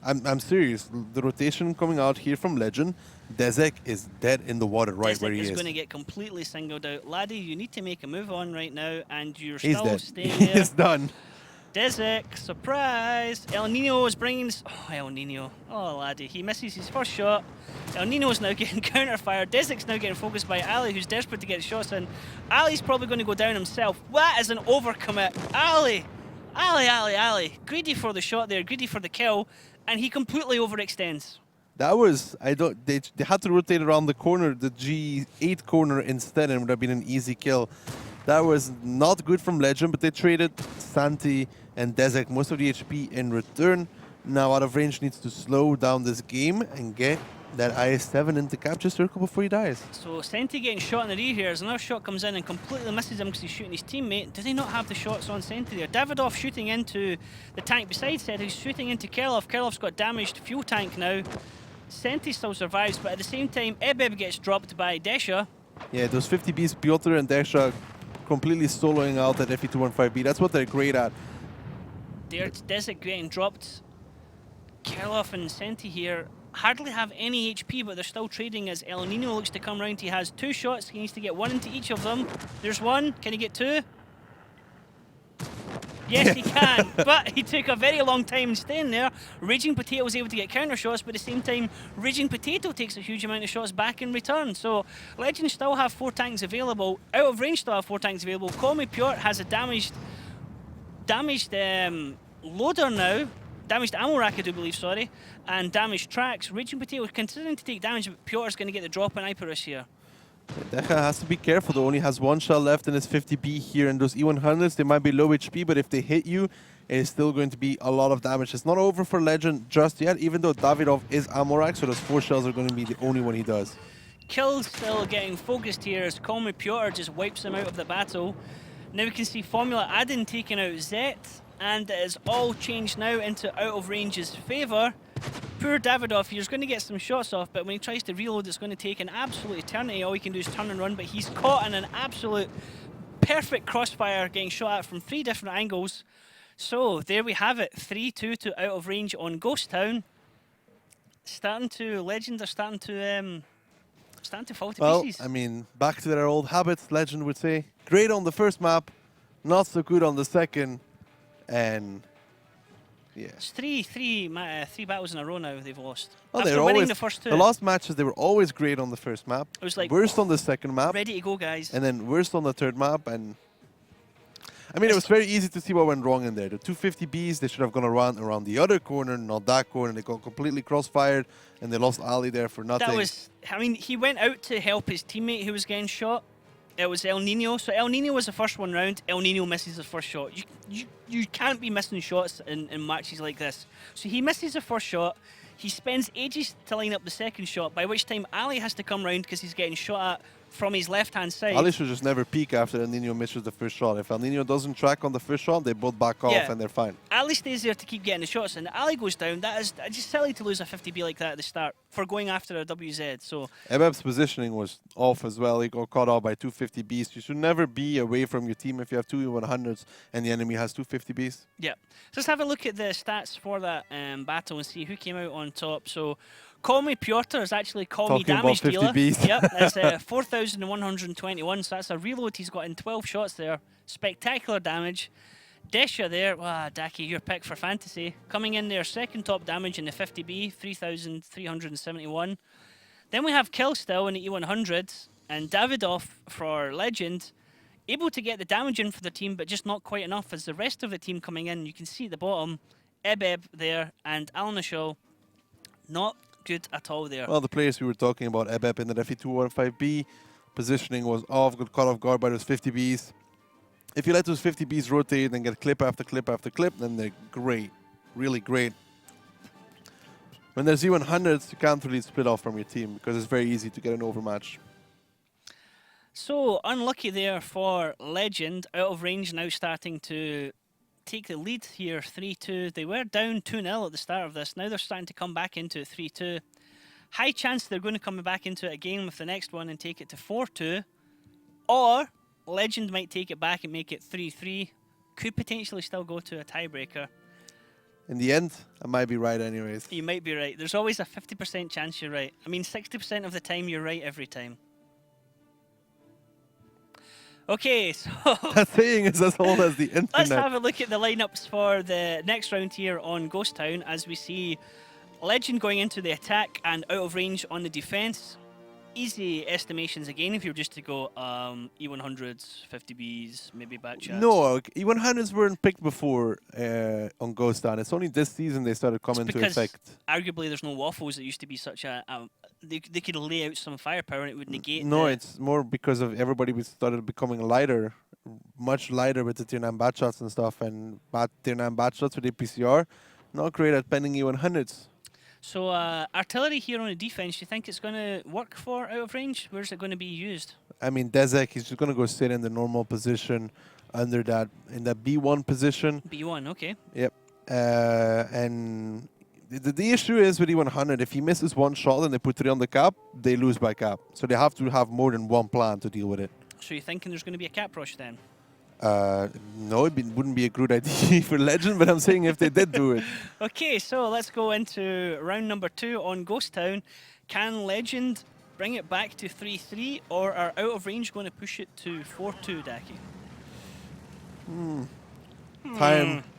I'm serious. The rotation coming out here from Legend, Desek is dead in the water right where he is. Desek is going to get completely singled out. Laddie, you need to make a move on right now, and you're He's still dead. staying there. He's done. Desek, surprise! El Nino is bringing... Oh, El Nino. Oh, laddie. He misses his first shot. El Nino's now getting counter-fired. Desek's now getting focused by Ali, who's desperate to get shots in. Ali's probably going to go down himself. That is an overcommit. Ali! Ali! Greedy for the shot there, greedy for the kill, and he completely overextends. That was, I don't, they had to rotate around the corner, the G8 corner instead, and it would have been an easy kill. That was not good from Legend, but they traded Santi and Dezek most of the HP in return. Now Out of Range needs to slow down this game and get that IS-7 into capture circle before he dies. So Senti getting shot in the rear here as another shot comes in and completely misses him because he's shooting his teammate. Do they not have the shots on Senti there? Davidoff shooting into the tank beside Seth, who's shooting into Kerloff. Kerloff's got damaged fuel tank now. Senti still survives, but at the same time, Ebeb gets dropped by Desha. Yeah, those 50Bs, Piotr and Desha completely soloing out at FE215B. That's what they're great at. There's Dezek getting dropped. Kerloff and Senti here hardly have any HP, but they're still trading as El Nino looks to come round. He has 2 shots. He needs to get 1 into each of them. There's 1. Can he get 2? Yes, he can, but he took a very long time in staying there. Raging Potato was able to get counter shots, but at the same time, Raging Potato takes a huge amount of shots back in return. So Legends still have 4 tanks available. Out of Range still have 4 tanks available. Call Me Pure has a damaged loader now. Damaged ammo rack, I do believe, sorry. And damaged tracks. Raging Potato is considering to take damage, but Piotr's going to get the drop on Icarus here. Decha has to be careful though, only has 1 shell left in his 50B here, and those E100s, they might be low HP, but if they hit you, it is still going to be a lot of damage. It's not over for Legend just yet, even though Davidov is ammo rack, so those 4 shells are going to be the only one he does. Kills still getting focused here as Call Me Piotr just wipes him out of the battle. Now we can see Formula Adin taking out Zet, and it is all changed now into Out of Range's favour. Poor Davidoff here's going to get some shots off, but when he tries to reload, it's going to take an absolute eternity. All he can do is turn and run, but he's caught in an absolute perfect crossfire, getting shot at from 3 different angles. So there we have it, 3-2 to Out of Range on Ghost Town. Legend are starting to fall to pieces. I mean, back to their old habits, Legend would say. Great on the first map, not so good on the second, and yeah. It's three battles in a row now they've lost. Oh, After winning the first 2. The last matches, they were always great on the first map. It was like worst on the second map. ready to go, guys. And then worst on the third map. And I mean, it was very easy to see what went wrong in there. The 250Bs, they should have gone around the other corner, not that corner. They got completely crossfired, and they lost Ali there for nothing. That was, I mean, he went out to help his teammate who was getting shot. It was El Nino. So El Nino was the first one round. El Nino misses his first shot. You can't be missing shots in matches like this. So he misses the first shot. He spends ages to line up the second shot, by which time Ali has to come round because he's getting shot at from his left-hand side. Ali should just never peek after El Nino misses the first shot. If El Nino doesn't track on the first shot, they both back off and they're fine. Ali stays there to keep getting the shots, and Ali goes down. That is just silly to lose a 50B like that at the start for going after a WZ. So Ebeb's positioning was off as well. He got caught out by 250Bs. You should never be away from your team if you have 2 100s and the enemy has 250Bs. Yeah. So let's have a look at the stats for that battle and see who came out on top. So Call Me Piotr is actually Call Me Damage Dealer. Yep, that's 4,121, so that's a reload. He's got in 12 shots there. Spectacular damage. Desha there, wow, Daki, your pick for fantasy. Coming in there, second top damage in the 50B, 3,371. Then we have Kill still in the E100, and Davidoff for Legend, able to get the damage in for the team, but just not quite enough as the rest of the team coming in. You can see at the bottom, Ebeb there, and Alnashal, not good at all there. Well, the players we were talking about, Ebeb in the FE215B, positioning was off, got caught off guard by those 50Bs. If you let those 50Bs rotate and get clip after clip after clip, then they're great, really great. When there's E100s, you can't really split off from your team because it's very easy to get an overmatch. So, unlucky there for Legend. Out of Range now starting to take the lead here, 3-2. They were down 2-0 at the start of this. Now they're starting to come back into it, 3-2. High chance they're going to come back into it again with the next one and take it to 4-2. Or Legend might take it back and make it 3-3. Could potentially still go to a tiebreaker. In the end, I might be right anyways. You might be right. There's always a 50% chance you're right. I mean, 60% of the time you're right every time. Okay, so that saying is as old as the internet. Let's have a look at the lineups for the next round here on Ghost Town as we see Legend going into the attack and Out of Range on the defense. easy estimations again if you were just to go E100s, 50Bs, maybe back chats? No, E100s weren't picked before on Ghost Town. It's only this season they started coming into because effect. arguably there's no waffles that used to be such a they could lay out some firepower and it would negate No, the, it's more because of everybody started becoming lighter, much lighter with the tier 9 bat shots and stuff, and tier 9 bat shots with APCR, not great at penning E100s. So artillery here on the defense, do you think it's going to work for out of range? Where's it going to be used? I mean, Dezek, he's just going to go sit in the normal position under that, in that B1 position. B1, okay. Yep. And the issue is with E100, if he misses one shot and they put 3 on the cap, they lose by cap. So they have to have more than one plan to deal with it. So you're thinking there's going to be a cap rush then? No, it wouldn't be a good idea for Legend, but I'm saying if they did do it. Okay, so let's go into round number 2 on Ghost Town. Can Legend bring it back to 3-3, or are out of range going to push it to 4-2, Daki?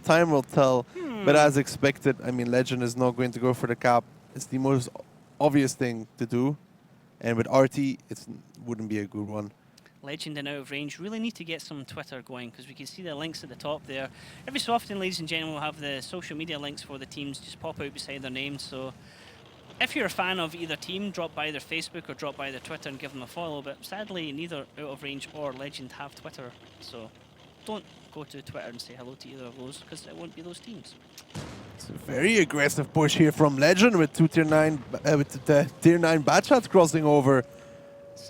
Time will tell. But as expected, I mean, Legend is not going to go for the cap. It's the most obvious thing to do. And with RT, it wouldn't be a good one. Legend and out of range really need to get some Twitter going, because we can see the links at the top there. Every so often, ladies and gentlemen, we'll have the social media links for the teams just pop out beside their names. So if you're a fan of either team, drop by their Facebook or drop by their Twitter and give them a follow. But sadly, neither out of range or Legend have Twitter. So don't go to Twitter and say hello to either of those, because it won't be those teams. It's a very aggressive push here from Legend with two tier 9, with the tier 9 bat shots crossing over.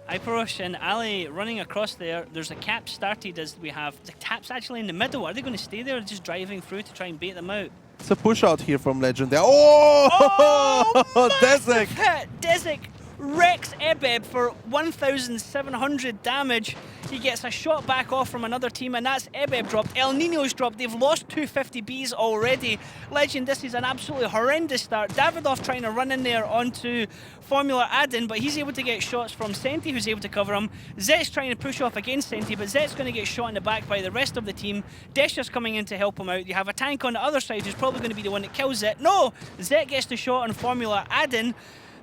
Hyperush and Ali running across there. There's a cap started as we have the caps actually in the middle. Are they going to stay there or just driving through to try and bait them out? It's a push out here from Legend there. Oh! Dezek! Hit! Dezek wrecks Ebeb for 1,700 damage. He gets a shot back off from another team, and that's Ebeb dropped. El Nino's dropped. They've lost 250Bs already. Legend, this is an absolutely horrendous start. Davidoff trying to run in there onto Formula Adin, but he's able to get shots from Senti, who's able to cover him. Zet's trying to push off against Senti, but Zet's going to get shot in the back by the rest of the team. Desha's coming in to help him out. You have a tank on the other side who's probably going to be the one that kills Zet. No! Zet gets the shot on Formula Adin.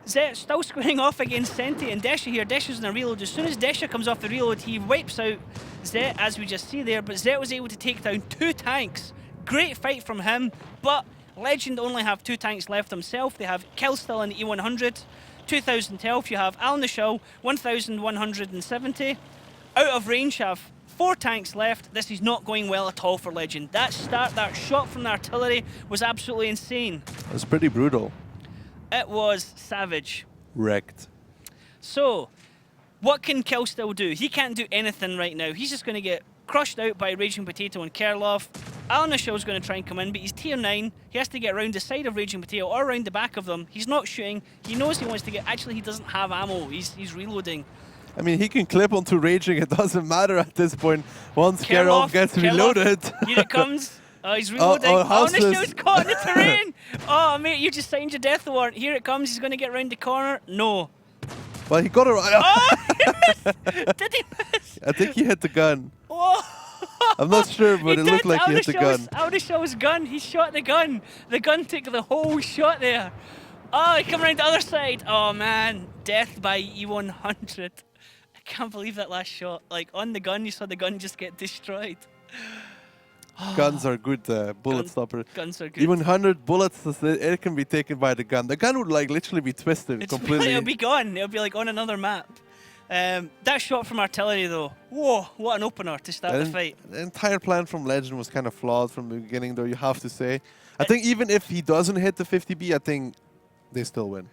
Zet still squaring off against Senti and Desha here. Desha's in a reload. As soon as Desha comes off the reload, he wipes out Zet, as we just see there. But Zet was able to take down 2 tanks. Great fight from him, but Legend only have 2 tanks left himself. They have Kill still in E100. 2,000 health. You have Al Nishal, 1,170. Out of range, you have 4 tanks left. This is not going well at all for Legend. That start, that shot from the artillery was absolutely insane. It was pretty brutal. It was savage. Wrecked. So, what can Killstill do? He can't do anything right now. He's just going to get crushed out by Raging Potato and Kerloff. Alan Nishaw's going to try and come in, but he's tier 9. He has to get around the side of Raging Potato or around the back of them. He's not shooting. He knows he wants to get... Actually, he doesn't have ammo. He's reloading. I mean, he can clip onto Raging. It doesn't matter at this point. Once Kerloff gets reloaded. Here it comes. Oh, he's reloading. Nishaw's caught in the terrain. Oh, mate, you just signed your death warrant. Here it comes. He's going to get around the corner. No. Well, he got it right. Oh, he missed. Did he miss? I think he hit the gun. Whoa. I'm not sure, but it looked like he hit the gun. Aldishaw's gun. He shot the gun. The gun took the whole shot there. Oh, he come around the other side. Oh, man. Death by E100. I can't believe that last shot. Like, on the gun, you saw the gun just get destroyed. Guns are good bullet stopper. Guns are good. Even 100 bullets, it can be taken by the gun. The gun would like literally be twisted completely. It'll be gone. It'll be like on another map. That shot from artillery though, whoa, what an opener to start the fight. The entire plan from Legend was kind of flawed from the beginning though, you have to say. I think even if he doesn't hit the 50B, I think they still win.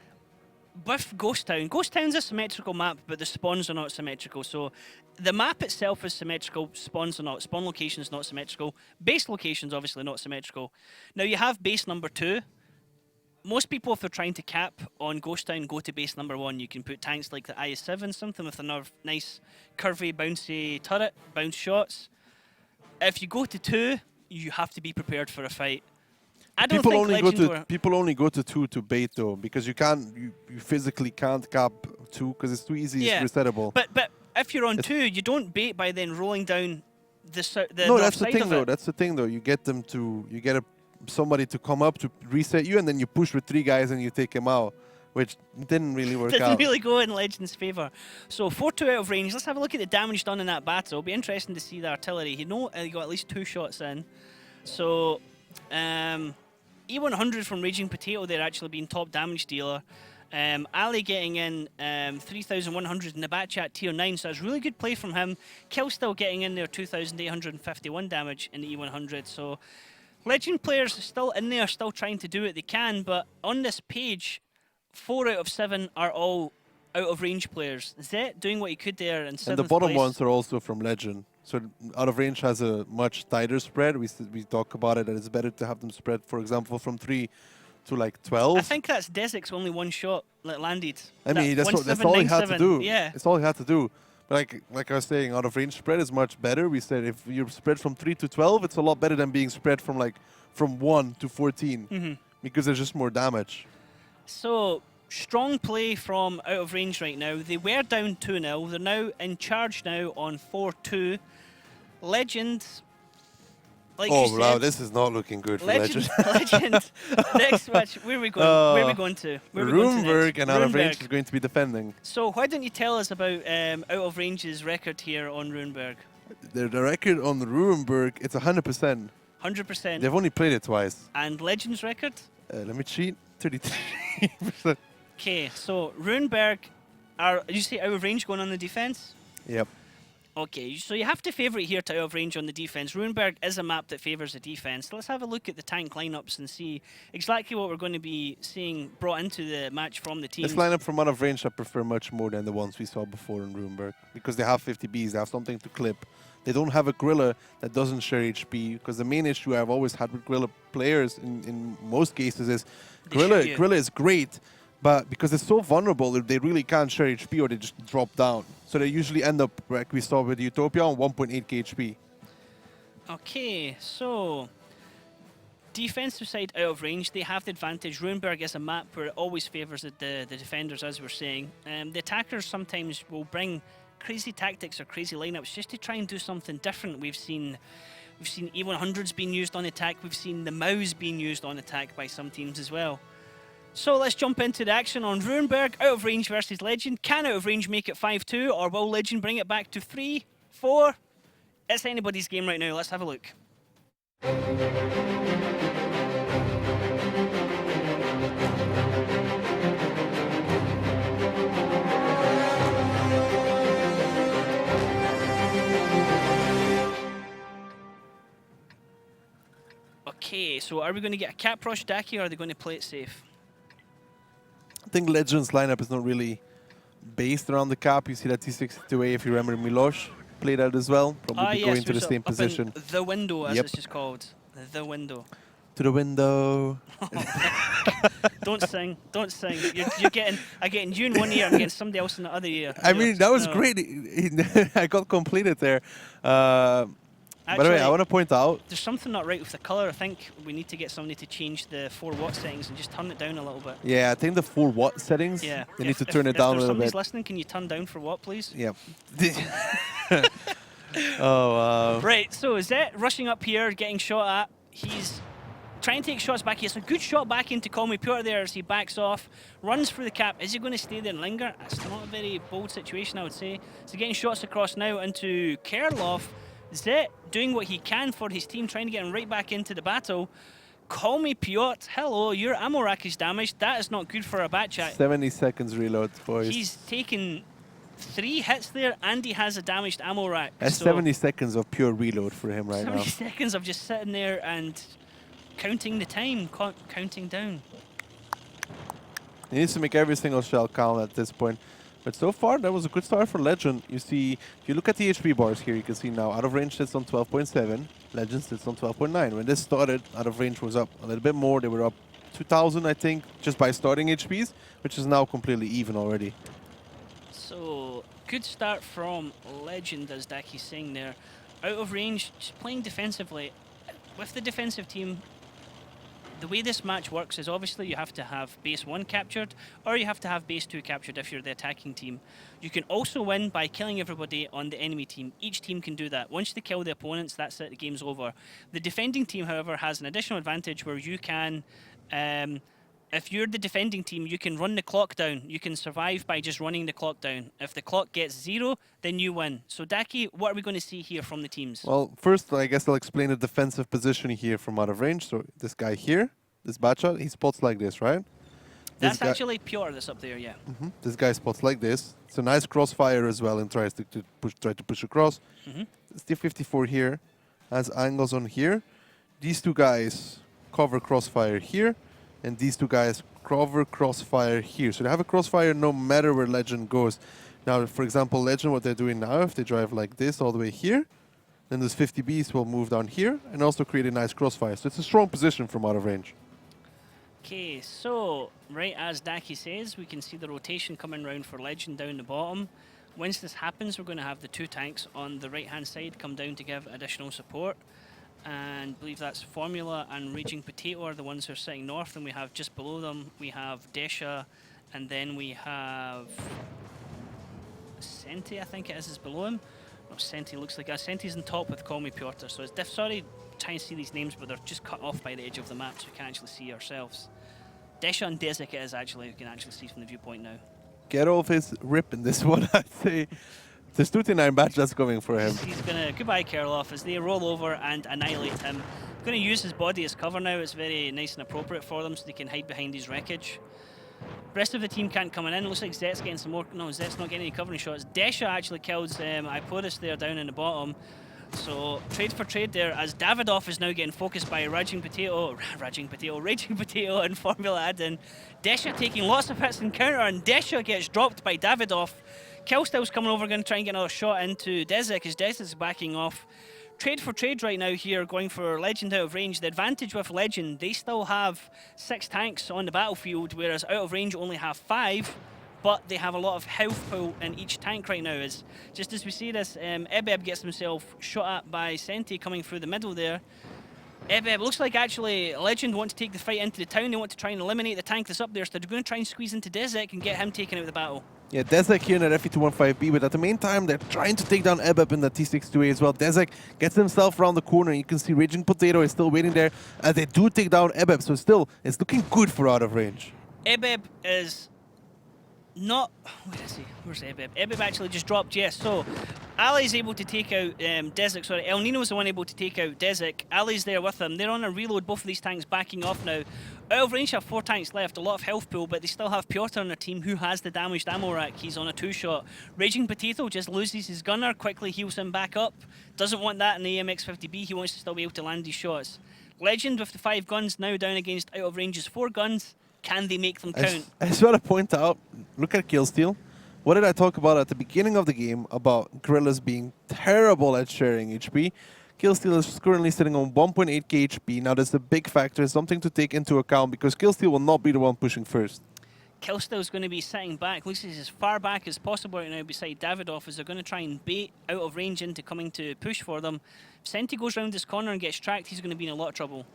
With Ghost Town's a symmetrical map, but the spawns are not symmetrical. So the map itself is symmetrical, spawns are not. Spawn location is not symmetrical. Base location's obviously not symmetrical. Now you have base number 2. Most people, if they're trying to cap on Ghost Town, go to base number 1. You can put tanks like the IS-7, something with a nice curvy, bouncy turret, bounce shots. If you go to 2, you have to be prepared for a fight. I don't think people only go to 2 to bait though, because you physically can't cap 2 because it's too easy. It's resettable. But if you're on 2, you don't bait by then rolling down the no, that's the thing though. That's the thing though. You get somebody to come up to reset you, and then you push with 3 guys and you take him out. which didn't really work Didn't out. really go in Legend's favour. So 4-2 out of range. Let's have a look at the damage done in that battle. It'll be interesting to see the artillery. He got at least 2 shots in. So E100 from Raging Potato there actually being top damage dealer. Ali getting in 3,100 in the bat chat tier 9, so that's really good play from him. Kill still getting in there 2,851 damage in the E100. So Legend players still in there, still trying to do what they can, but on this page, 4 out of 7 are all out of range players. Zet doing what he could there in 7th And the bottom place. ones are also from Legend. So out of range has a much tighter spread. We talk about it, and it's better to have them spread, for example, from 3 to like 12. I think that's Desik's only one shot that landed. I mean, that's all he had to 1797, do. Yeah. It's all he had to do. But like I was saying, out of range spread is much better. We said if you're spread from 3 to 12, it's a lot better than being spread from 1 to 14 because there's just more damage. So strong play from out of range right now. They were down 2-0. They're now in charge now on 4-2. Legend, like you Oh said, wow, this is not looking good for Legend. Legend. Next match, where are we going? Where are we going to? Where are we going to Roomberg next? and out of range Roomberg. is going to be defending. So why don't you tell us about out of range's record here on Runeberg? The record on the Roomberg, it's 100%. 100%. They've only played it twice. And Legend's record? Let me cheat. 33%. Okay, so Runeberg are, you say out of range going on the defense? Yep. Okay, so you have to favour it here to out of range on the defense. Runeberg is a map that favours the defense. So let's have a look at the tank lineups and see exactly what we're going to be seeing brought into the match from the teams. This lineup from out of range I prefer much more than the ones we saw before in Roomberg because they have 50 Bs, they have something to clip. They don't have a Gorilla that doesn't share HP because the main issue I've always had with Gorilla players in most cases is Gorilla is great, but because it's so vulnerable, they really can't share HP or they just drop down. So they usually end up, like we saw with Utopia, on 1.8k HP. Okay, so defensive side out of range, they have the advantage. Runeberg is a map where it always favours the defenders, as we're saying. The attackers sometimes will bring crazy tactics or crazy lineups just to try and do something different. We've seen E100s being used on attack. We've seen the Mouse being used on attack by some teams as well. So let's jump into the action on Runeberg. Out of range versus Legend. Can out of range make it 5-2, or will Legend bring it back to 3-4? It's anybody's game right now. Let's have a look. Okay, so are we going to get a cap rush Daki, or are they going to play it safe? I think Legend's lineup is not really based around the cap. You see that T62A, if you remember, Milosh played out as well. Probably going to the same position. The window, as it's just called. The window. To the window. Don't sing. Don't sing. You're getting. I'm getting you in one ear. I'm getting somebody else in the other ear. I mean, that was great. I got completed there. By the way, I want to point out... There's something not right with the colour. I think we need to get somebody to change the 4 watt settings and just turn it down a little bit. Yeah, I think the 4 watt settings, yeah. they need to turn it down a little bit. If somebody's listening, can you turn down for what, please? Yeah. Oh, wow. Right, so Zet rushing up here, getting shot at. He's trying to take shots back. He has a good shot back into Call Me Pure there as he backs off, runs for the cap. Is he going to stay there and linger? That's not a very bold situation, I would say. So getting shots across now into Kerloff. Zet doing what he can for his team, trying to get him right back into the battle. Call me Piotr. Hello, your ammo rack is damaged. That is not good for a bat chat. 70 seconds reload, boys. He's taken 3 hits there, and he has a damaged ammo rack. That's so 70 seconds of pure reload for him right 70 now. seconds of just sitting there and counting the time, counting down. He needs to make every single shell count at this point. But so far, that was a good start for Legend. You see, if you look at the HP bars here, you can see now out of range sits on 12.7, Legend sits on 12.9. When this started, out of range was up a little bit more. They were up 2,000, I think, just by starting HPs, which is now completely even already. So, good start from Legend, as Daki's saying there. Out of range, just playing defensively. With the defensive team, the way this match works is obviously you have to have base 1 captured, or you have to have base 2 captured if you're the attacking team. You can also win by killing everybody on the enemy team. Each team can do that. Once they kill the opponents, that's it, the game's over. The defending team, however, has an additional advantage where you can if you're the defending team, you can run the clock down. You can survive by just running the clock down. If the clock gets 0, then you win. So Daki, what are we going to see here from the teams? Well, first, I guess I'll explain the defensive position here from out of range. So this guy here, this Batshot, he spots like this, right? That's actually Piotr that's up there, yeah. This guy spots like this. It's a nice crossfire as well and tries to push across. T54 here has angles on here. These two guys cover crossfire here, and these two guys cover crossfire here. So they have a crossfire no matter where Legend goes. Now, for example, Legend, what they're doing now, if they drive like this all the way here, then those 50Bs will move down here and also create a nice crossfire. So it's a strong position from out of range. Okay, so right as Daki says, we can see the rotation coming round for Legend down the bottom. Once this happens, we're going to have the 2 tanks on the right-hand side come down to give additional support. And I believe that's Formula and Raging Potato are the ones who are sitting north, and we have just below them, we have Desha, and then we have Senti, I think it is below him. No, Senti looks like Senti's on top with Call Me Piotr, so it's sorry trying to see these names, but they're just cut off by the edge of the map, so we can't actually see ourselves. Desha and Dezik it is actually, we can actually see from the viewpoint now. Get off his rip in this one, I'd say. There's 2-9 batch that's coming for him. He's gonna goodbye Kerloff as they roll over and annihilate him. Gonna use his body as cover now. It's very nice and appropriate for them, so they can hide behind his wreckage. Rest of the team can't come in. Looks like Zet's getting some more. No, Zet's not getting any covering shots. Desha actually kills Iporis there down in the bottom. So trade for trade there as Davidoff is now getting focused by Raging Potato and Formula Adin. Desha taking lots of hits in counter, and Desha gets dropped by Davidoff. Killstill's coming over, going to try and get another shot into Dezik as Dezik's backing off. Trade for trade right now here, going for Legend out of range. The advantage with Legend, they still have 6 tanks on the battlefield, whereas out of range only have 5. But they have a lot of health pool in each tank right now. Just as we see this, Ebeb gets himself shot at by Senti coming through the middle there. Ebeb looks like actually Legend want to take the fight into the town. They want to try and eliminate the tank that's up there, so they're going to try and squeeze into Dezik and get him taken out of the battle. Yeah, Dezik here in that FE215B, but at the meantime, they're trying to take down Ebeb in the T62A as well. Dezik gets himself around the corner, and you can see Raging Potato is still waiting there. They do take down Ebeb, so still, it's looking good for out of range. Ebeb is not... Where is he? Where's Ebeb? Ebeb actually just dropped, yes. So, Ali's able to take out Dezik. Sorry, El Nino's the one able to take out Dezik. Ali's there with him. They're on a reload, both of these tanks backing off now. Out of range have 4 tanks left, a lot of health pool, but they still have Piotr on their team who has the damaged ammo rack. He's on a 2-shot. Raging Potato just loses his gunner, quickly heals him back up. Doesn't want that in the AMX-50B, he wants to still be able to land these shots. Legend with the 5 guns now down against out of range's 4 guns. Can they make them count? I just want to point out, look at Killsteal. What did I talk about at the beginning of the game about Guerrillas being terrible at sharing HP? Killsteal is currently sitting on 1.8k HP. Now that's a big factor, something to take into account because Killsteal will not be the one pushing first. Killsteal's going to be sitting back, looks as far back as possible right now beside Davidoff as they're going to try and bait out of range into coming to push for them. If Senti goes round this corner and gets tracked, he's going to be in a lot of trouble.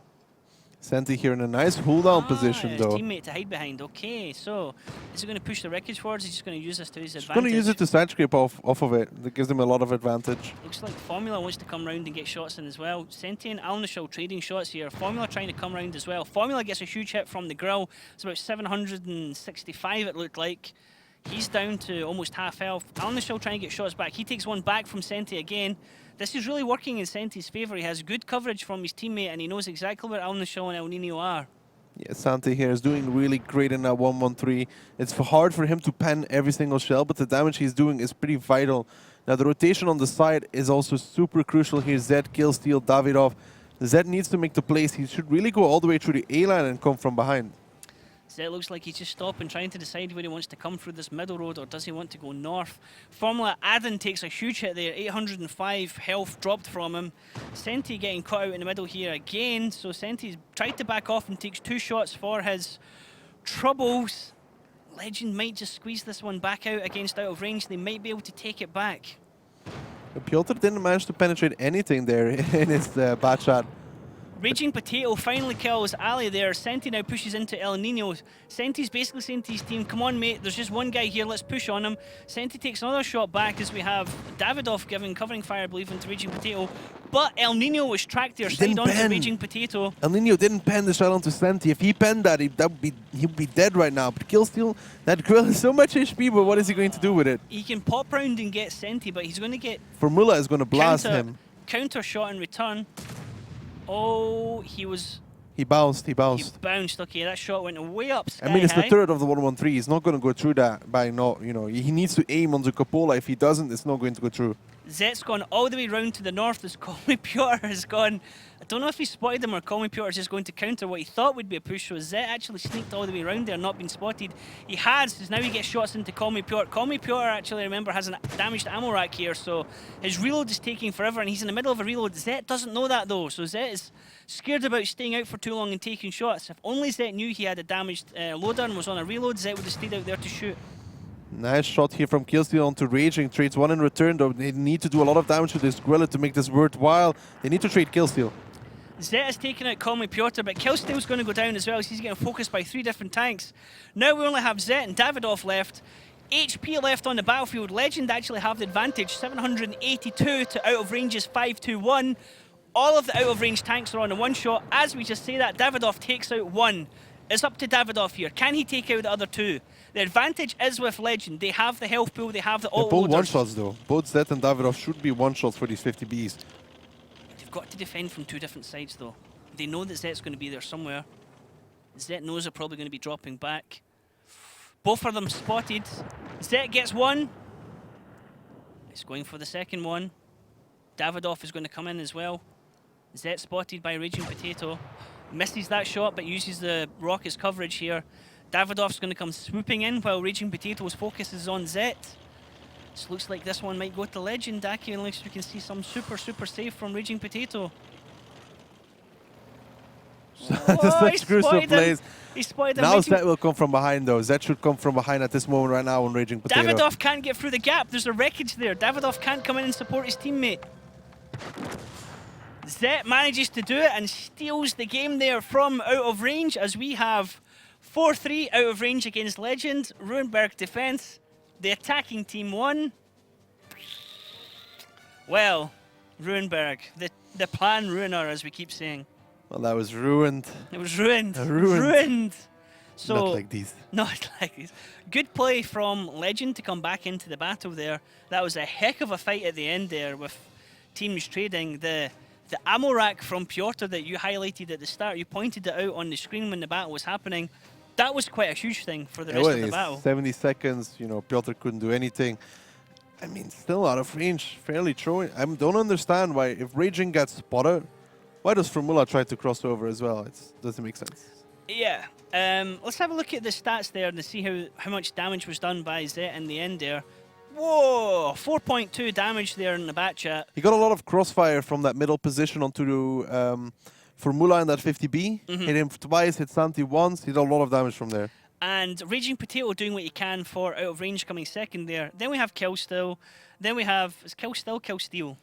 Senti here in a nice hold-down position, though. His teammate to hide behind. Okay, so is he going to push the wreckage forwards? He's just going to use this to his advantage. He's going to use it to side scrape off of it. That gives him a lot of advantage. Looks like Formula wants to come round and get shots in as well. Senti and Alnishal trading shots here. Formula trying to come round as well. Formula gets a huge hit from the grill. It's about 765 it looked like. He's down to almost half health. Alnishal trying to get shots back. He takes one back from Senti again. This is really working in Senti's favour. He has good coverage from his teammate and he knows exactly where Alnishal and El Nino are. Yeah, Senti here is doing really great in that 1-1-3. It's hard for him to pen every single shell, but the damage he's doing is pretty vital. Now the rotation on the side is also super crucial here. Zed, Killsteal, Davidoff. Zed needs to make the plays. He should really go all the way through the A-line and come from behind. Zed looks like he's just stopping, trying to decide where he wants to come through this middle road, or does he want to go north? Formula Adin takes a huge hit there, 805 health dropped from him. Senti getting caught out in the middle here again, so Senti's tried to back off and takes 2 shots for his troubles. Legend might just squeeze this one back out against out of range. They might be able to take it back. Piotr didn't manage to penetrate anything there in his bat shot. Raging Potato finally kills Ali there. Senti now pushes into El Nino. Senti's basically saying to his team, come on mate, there's just one guy here, let's push on him. Senti takes another shot back as we have Davidoff covering fire, I believe, into Raging Potato. But El Nino was tracked there, side onto Raging Potato. El Nino didn't pen the shot onto Senti. If he penned that, he'd be dead right now. But Killsteal, that grill has so much HP, but what is he going to do with it? He can pop round and get Senti, but he's going to get... Formula is going to blast him. Counter shot in return. Oh, he bounced. He bounced. Okay, that shot went way up sky I mean, it's high. the third of the 1-1-3. He's not going to go through that by not, you know, he needs to aim on the cupola. If he doesn't, it's not going to go through. Zet's gone all the way round to the north as Colmy Piotr has gone. I don't know if he spotted him or Colmy Piotr is just going to counter what he thought would be a push. So Zet actually sneaked all the way around there, not been spotted. He has, as now he gets shots into Colmy Piotr. Colmy Piotr actually, remember, has a damaged ammo rack here, so his reload is taking forever and he's in the middle of a reload. Zet doesn't know that though, so Zet is scared about staying out for too long and taking shots. If only Zet knew he had a damaged loader and was on a reload, Zet would have stayed out there to shoot. Nice shot here from Killsteal onto Raging. Trades one in return, though. They need to do a lot of damage to this gorilla to make this worthwhile. They need to trade Killsteal. Zet has taken out Colmy Piotr, but Killsteal's going to go down as well, so he's getting focused by 3 different tanks. Now we only have Zet and Davidoff left. HP left on the battlefield. Legend actually have the advantage. 782 to out of range is 521. All of the out of range tanks are on a one shot. As we just say that, Davidoff takes out one. It's up to Davidoff here. Can he take out the other two? The advantage is with Legend. They have the health pool, they have the auto They're both loaders. one-shots, though. Both Zet and Davidoff should be one-shots for these 50Bs. They've got to defend from 2 different sides, though. They know that Zet's going to be there somewhere. Zet knows they're probably going to be dropping back. Both of them spotted. Zet gets one. He's going for the second one. Davidoff is going to come in as well. Zet spotted by Raging Potato. Misses that shot, but uses the rocket's coverage here. Davidoff's going to come swooping in while Raging Potato's focus is on Zet. This looks like this one might go to Legend, Aki, unless we can see some super save from Raging Potato. Such gruesome plays. He spotted him. Now Zet will come from behind, though. Zet should come from behind at this moment right now on Raging Potato. Davidoff can't get through the gap. There's a wreckage there. Davidoff can't come in and support his teammate. Zet manages to do it and steals the game there from out of range as we have 4-3 out of range against Legend. Ruinberg defense. The attacking team won. Well, Ruinberg, the plan ruiner, as we keep saying. Well, that was ruined. It was ruined. Ruined. So, not like these. Not like these. Good play from Legend to come back into the battle there. That was a heck of a fight at the end there with teams trading. The ammo rack from Piotr that you highlighted at the start, you pointed it out on the screen when the battle was happening. That was quite a huge thing for the rest of the battle. 70 seconds, you know, Piotr couldn't do anything. I mean, still out of range, fairly throwing. I don't understand why, if Raging gets spotted, why does Formula try to cross over as well? It doesn't make sense. Yeah. Let's have a look at the stats there and see how much damage was done by Zet in the end there. Whoa! 4.2 damage there in the bat chat. He got a lot of crossfire from that middle position onto Formula in that 50B. Hit him twice, hit Santi once. He did a lot of damage from there. And Raging Potato doing what he can for out of range coming second there. Then we have Killsteal. Then we have... Is Killsteal Killsteal?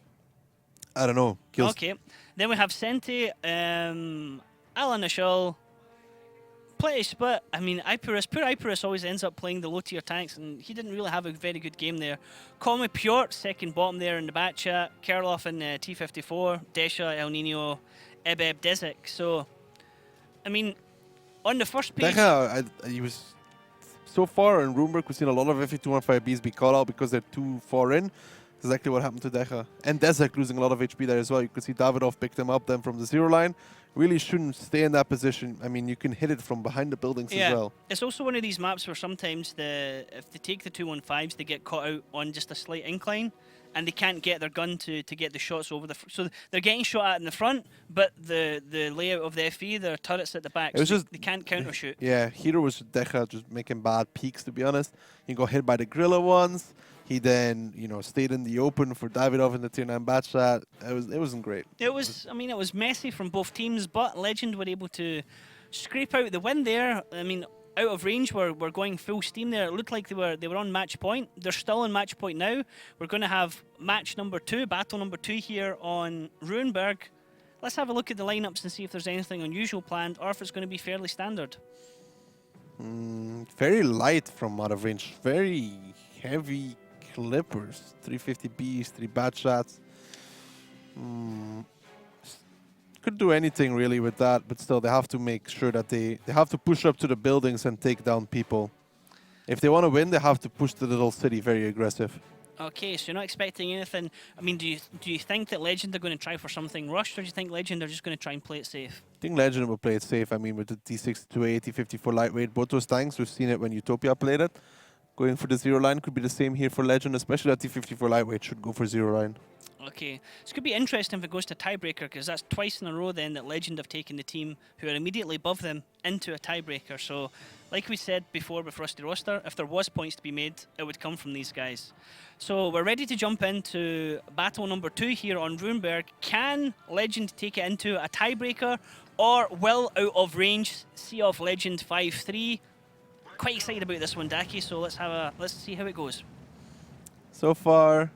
I don't know. Okay. Then we have Senti, Alan Ashul. Plenty split. I mean, Iparus, poor Iparus always ends up playing the low tier tanks, and he didn't really have a very good game there. Colmy Piotr, second bottom there in the bat chat. Kerloff in T54. Desha, El Nino, Ebeb, Desic. So, I mean, on the first page... Decha, he was so far in Ruinberg, we've seen a lot of FE215Bs be caught out because they're too far in. That's exactly what happened to Decha. And Desic losing a lot of HP there as well. You could see Davidoff picked him up then from the 0 line. Really shouldn't stay in that position. I mean, you can hit it from behind the buildings as well. It's also one of these maps where sometimes if they take the 215s, they get caught out on just a slight incline, and they can't get their gun to get the shots over the... So they're getting shot at in the front, but the layout of the FE, their turrets at the back, it was so just, they can't counter shoot. Yeah, Hero was Decha just making bad peaks, to be honest. He got hit by the Gorilla once. He then, you know, stayed in the open for Davidoff in the tier 9 bat shot. It wasn't great. It was, I mean, it was messy from both teams, but Legend were able to scrape out the win there. I mean, out of range, we're going full steam there. It looked like they were on match point. They're still on match point now. We're going to have match number 2, battle number 2 here on Ruinberg. let's have a look at the lineups and see if there's anything unusual planned or if it's going to be fairly standard. Very light from out of range. Very heavy clippers. 350Bs, 3 bad shots. Could do anything really with that, but still they have to make sure that they have to push up to the buildings and take down people. If they want to win, they have to push the little city very aggressive. Okay, so you're not expecting anything. I mean, do you think that Legend are going to try for something rushed, or do you think Legend are just going to try and play it safe? I think Legend will play it safe. I mean, with the T62A, T54 lightweight, both those tanks, we've seen it when Utopia played it. Going for the zero line could be the same here for Legend, especially that T54 lightweight should go for zero line. Okay, this could be interesting if it goes to tiebreaker, because that's twice in a row then that Legend have taken the team who are immediately above them into a tiebreaker. So, like we said before with Rusty Roster, if there was points to be made, it would come from these guys. So we're ready to jump into battle number 2 here on Runeberg. Can Legend take it into a tiebreaker, or will Out of Range see off Legend 5-3? Quite excited about this one, Daki. So let's see how it goes. So far,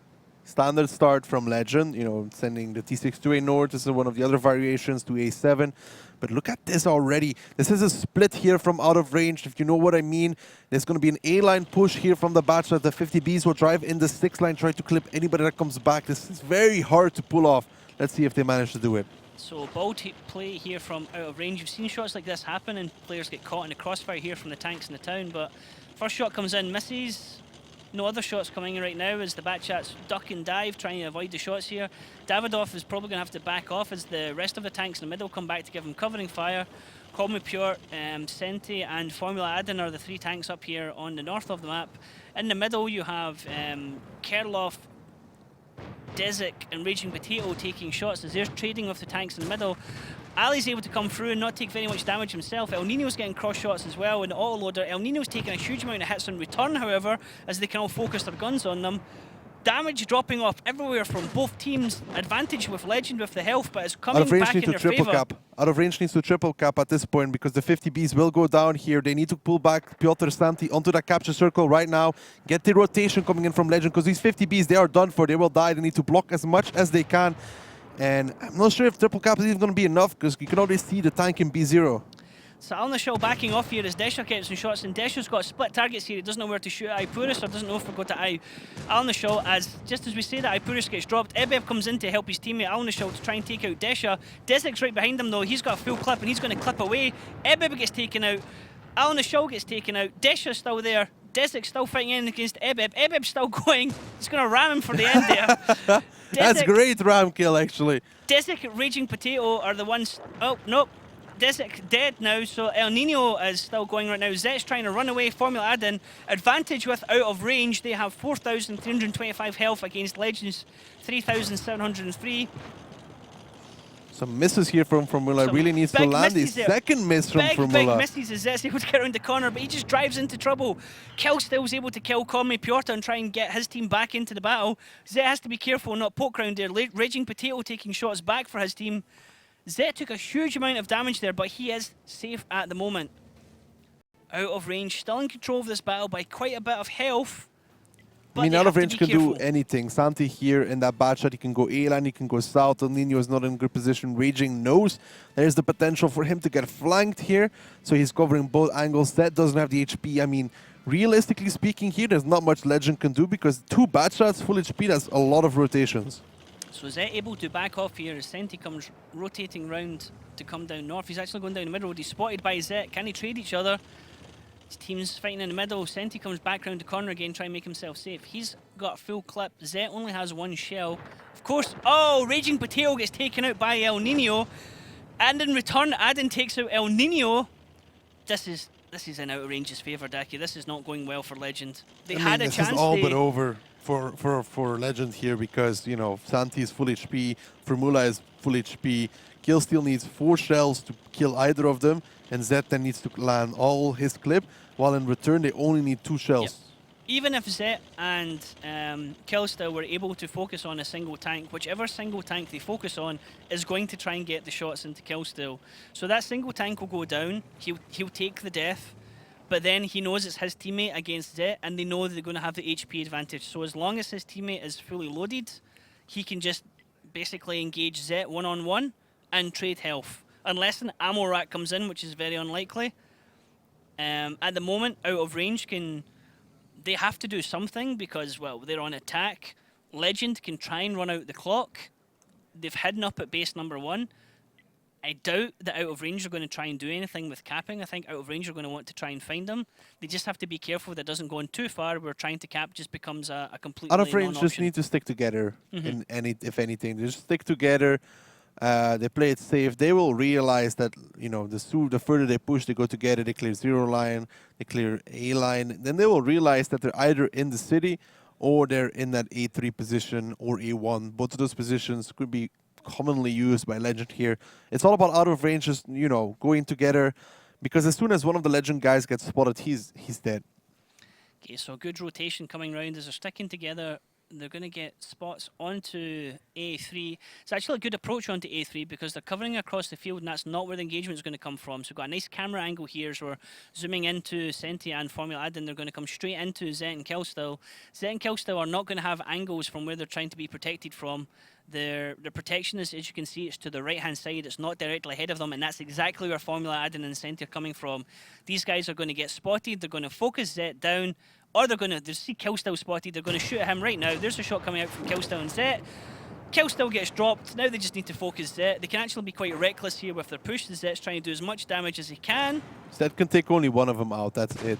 standard start from Legend, you know, sending the T62A north. This is one of the other variations to A7. But look at this already. This is a split here from out of range, if you know what I mean. There's going to be an A-line push here from the batch that the 50Bs will drive in the 6-line, try to clip anybody that comes back. This is very hard to pull off. Let's see if they manage to do it. So ball play here from out of range. You've seen shots like this happen and players get caught in the crossfire here from the tanks in the town. But first shot comes in, misses. No other shots coming in right now as the Batchats duck and dive, trying to avoid the shots here. Davidoff is probably going to have to back off as the rest of the tanks in the middle come back to give him covering fire. Call Me Pure, Senti and Formula Adin are the 3 tanks up here on the north of the map. In the middle you have Kerloff, Dezik and Raging Potato taking shots as they're trading with the tanks in the middle. Ali's able to come through and not take very much damage himself. El Nino's getting cross shots as well in the autoloader. El Nino's taking a huge amount of hits in return, however, as they can all focus their guns on them. Damage dropping off everywhere from both teams. Advantage with Legend with the health, but it's coming back in their favour. Out of range needs to triple cap at this point because the 50Bs will go down here. They need to pull back Piotr Santi onto that capture circle right now. Get the rotation coming in from Legend because these 50Bs, they are done for. They will die. They need to block as much as they can. And I'm not sure if triple cap is even going to be enough because you can already see the tank in B0. So Alnashal backing off here as Desha gets some shots, and Desha's got split targets here. He doesn't know where to shoot at Ipuris or doesn't know if we're going to eye Alnashal. As just as we say that Ipuris gets dropped, Ebev comes in to help his teammate Alnashal to try and take out Desha. Dezik's right behind him though. He's got a full clip and he's going to clip away. Ebev gets taken out. Alnashal gets taken out. Desha's still there. Dezik's still fighting in against Ebev. Ebeb's still going. He's going to ram him for the end there. That's great ram kill actually. Dezik and Raging Potato are the ones... Oh, nope. Dezik dead now, so El Nino is still going right now. Zet's trying to run away. Formula Adin. Advantage with out of range. They have 4,325 health against Legends 3,703. Some misses here from Formula. Really needs to land his second miss from Formula. Big misses as Zet's able to get around the corner, but he just drives into trouble. Killstill's able to kill Conme Piotr and try and get his team back into the battle. Zet has to be careful not poke round there. Raging Potato taking shots back for his team. Zet took a huge amount of damage there, but he is safe at the moment. Out of range, still in control of this battle by quite a bit of health. I mean, out of range can do anything. Santi here in that bad shot, he can go A-line, he can go south. El Nino is not in good position. Raging knows there's the potential for him to get flanked here. So he's covering both angles. Zet doesn't have the HP. I mean, realistically speaking here, there's not much Legend can do because 2 bad shots, full HP, that's a lot of rotations. So Zet able to back off here as Senti comes rotating round to come down north. He's actually going down the middle. He's spotted by Zet. Can he trade each other? His team's fighting in the middle. Senti comes back round the corner again, try and make himself safe. He's got a full clip. Zet only has 1 shell. Of course, oh, Raging Potato gets taken out by El Nino. And in return, Adin takes out El Nino. This is in out of range's favour, Daki. This is not going well for Legend. They had a chance. This is all but over for Legend here because, you know, Santi is full HP, Formula is full HP. Killsteel needs 4 shells to kill either of them, and Zet then needs to land all his clip, while in return they only need 2 shells. Yep. Even if Zet and Killsteel were able to focus on a single tank, whichever single tank they focus on is going to try and get the shots into Killsteel. So that single tank will go down, he'll take the death, but then he knows it's his teammate against Zet, and they know they're going to have the HP advantage. So as long as his teammate is fully loaded, he can just basically engage Zet one-on-one, and trade health. Unless an ammo rack comes in, which is very unlikely. At the moment, out of range they have to do something because, well, they're on attack. Legend can try and run out the clock. They've hidden up at base number 1. I doubt that out of range are going to try and do anything with capping. I think out of range are going to want to try and find them. They just have to be careful that it doesn't go in too far where trying to cap just becomes a completely Out of range just non-option. need to stick together if anything. They just stick together. They play it safe. They will realize that, you know, the further they push, they go together, they clear 0 line, they clear A line. Then they will realize that they're either in the city or they're in that A3 position or A1. Both of those positions could be commonly used by Legend here. It's all about out of range, just, you know, going together. Because as soon as one of the Legend guys gets spotted, he's dead. Okay, so good rotation coming round as they're sticking together. They're going to get spots onto A3. It's actually a good approach onto A3 because they're covering across the field, and that's not where the engagement is going to come from. So we've got a nice camera angle here as we're zooming into Sentia and Formula Adden. They're going to come straight into Zet and Killstill. Zet and Killstill are not going to have angles from where they're trying to be protected from. Their protection is, as you can see, it's to the right-hand side. It's not directly ahead of them, and that's exactly where Formula Adden and Sentia are coming from. These guys are going to get spotted. They're going to focus Zet down. Or they're going to see Killstill spotted. They're going to shoot at him right now. There's a shot coming out from Killstill and Zet. Killstill gets dropped. Now they just need to focus Zet. They can actually be quite reckless here with their push. Zet's trying to do as much damage as he can. Zet can take only one of them out. That's it.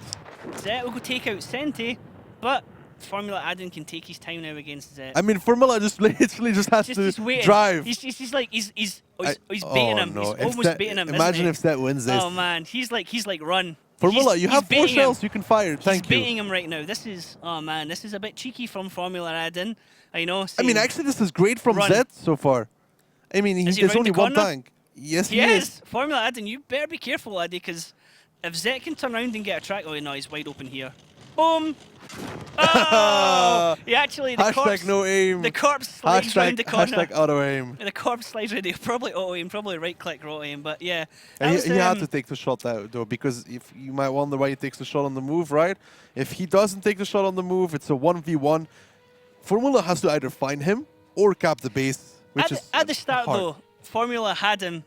Zet will go take out Senti, but Formula Adden can take his time now against Zet. I mean, Formula just literally just has He's to waiting. drive. He's beating him. No. He's almost beating him. Imagine isn't if Zet wins he? this. Oh man, he's like run. Formula, you have 4 baiting him. shells you can fire. Thank He's you. baiting him right now. This is, oh man, this is a bit cheeky from Formula Adden. I know. I mean, actually, this is great from Run. Zet so far. I mean, Is he there's round only the one corner? tank. Yes, he Yes, is. Formula Adden, you better be careful, Addy, because if Zet can turn around and get a track, oh no, he's wide open here. Boom! Oh! He actually, the Hashtag corpse, no aim. the corpse slides round the corner. Hashtag auto aim. The corpse slides round. Probably auto aim, probably right click auto aim, but yeah. And that he was, had to take the shot out, though, because if you might wonder why he takes the shot on the move, right? If he doesn't take the shot on the move, it's a 1v1. Formula has to either find him or cap the base, which is at the start hard. though, Formula had him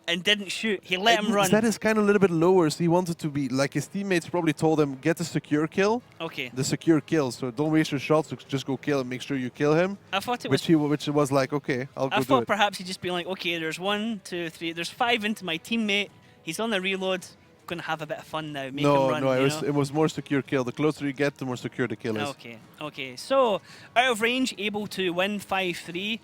and didn't shoot. He let him run. Zet is kind of a little bit lower, so he wanted to be, like his teammates probably told him, get the secure kill. Okay. The secure kill, so don't waste your shots, so just go kill and make sure you kill him. I thought it was. Which was like, okay, I'll go I do thought it. perhaps he'd just be like, okay, there's 1, 2, 3, there's 5 into my teammate. He's on the reload. Gonna have a bit of fun now. Make him run. No, you know? it was more secure kill. The closer you get, the more secure the kill is. Okay. So, out of range, able to win 5-3.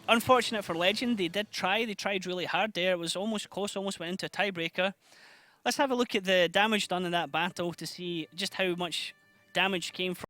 Unfortunate for Legend, they did try. They tried really hard there. It was almost close, almost went into a tiebreaker. Let's have a look at the damage done in that battle to see just how much damage came from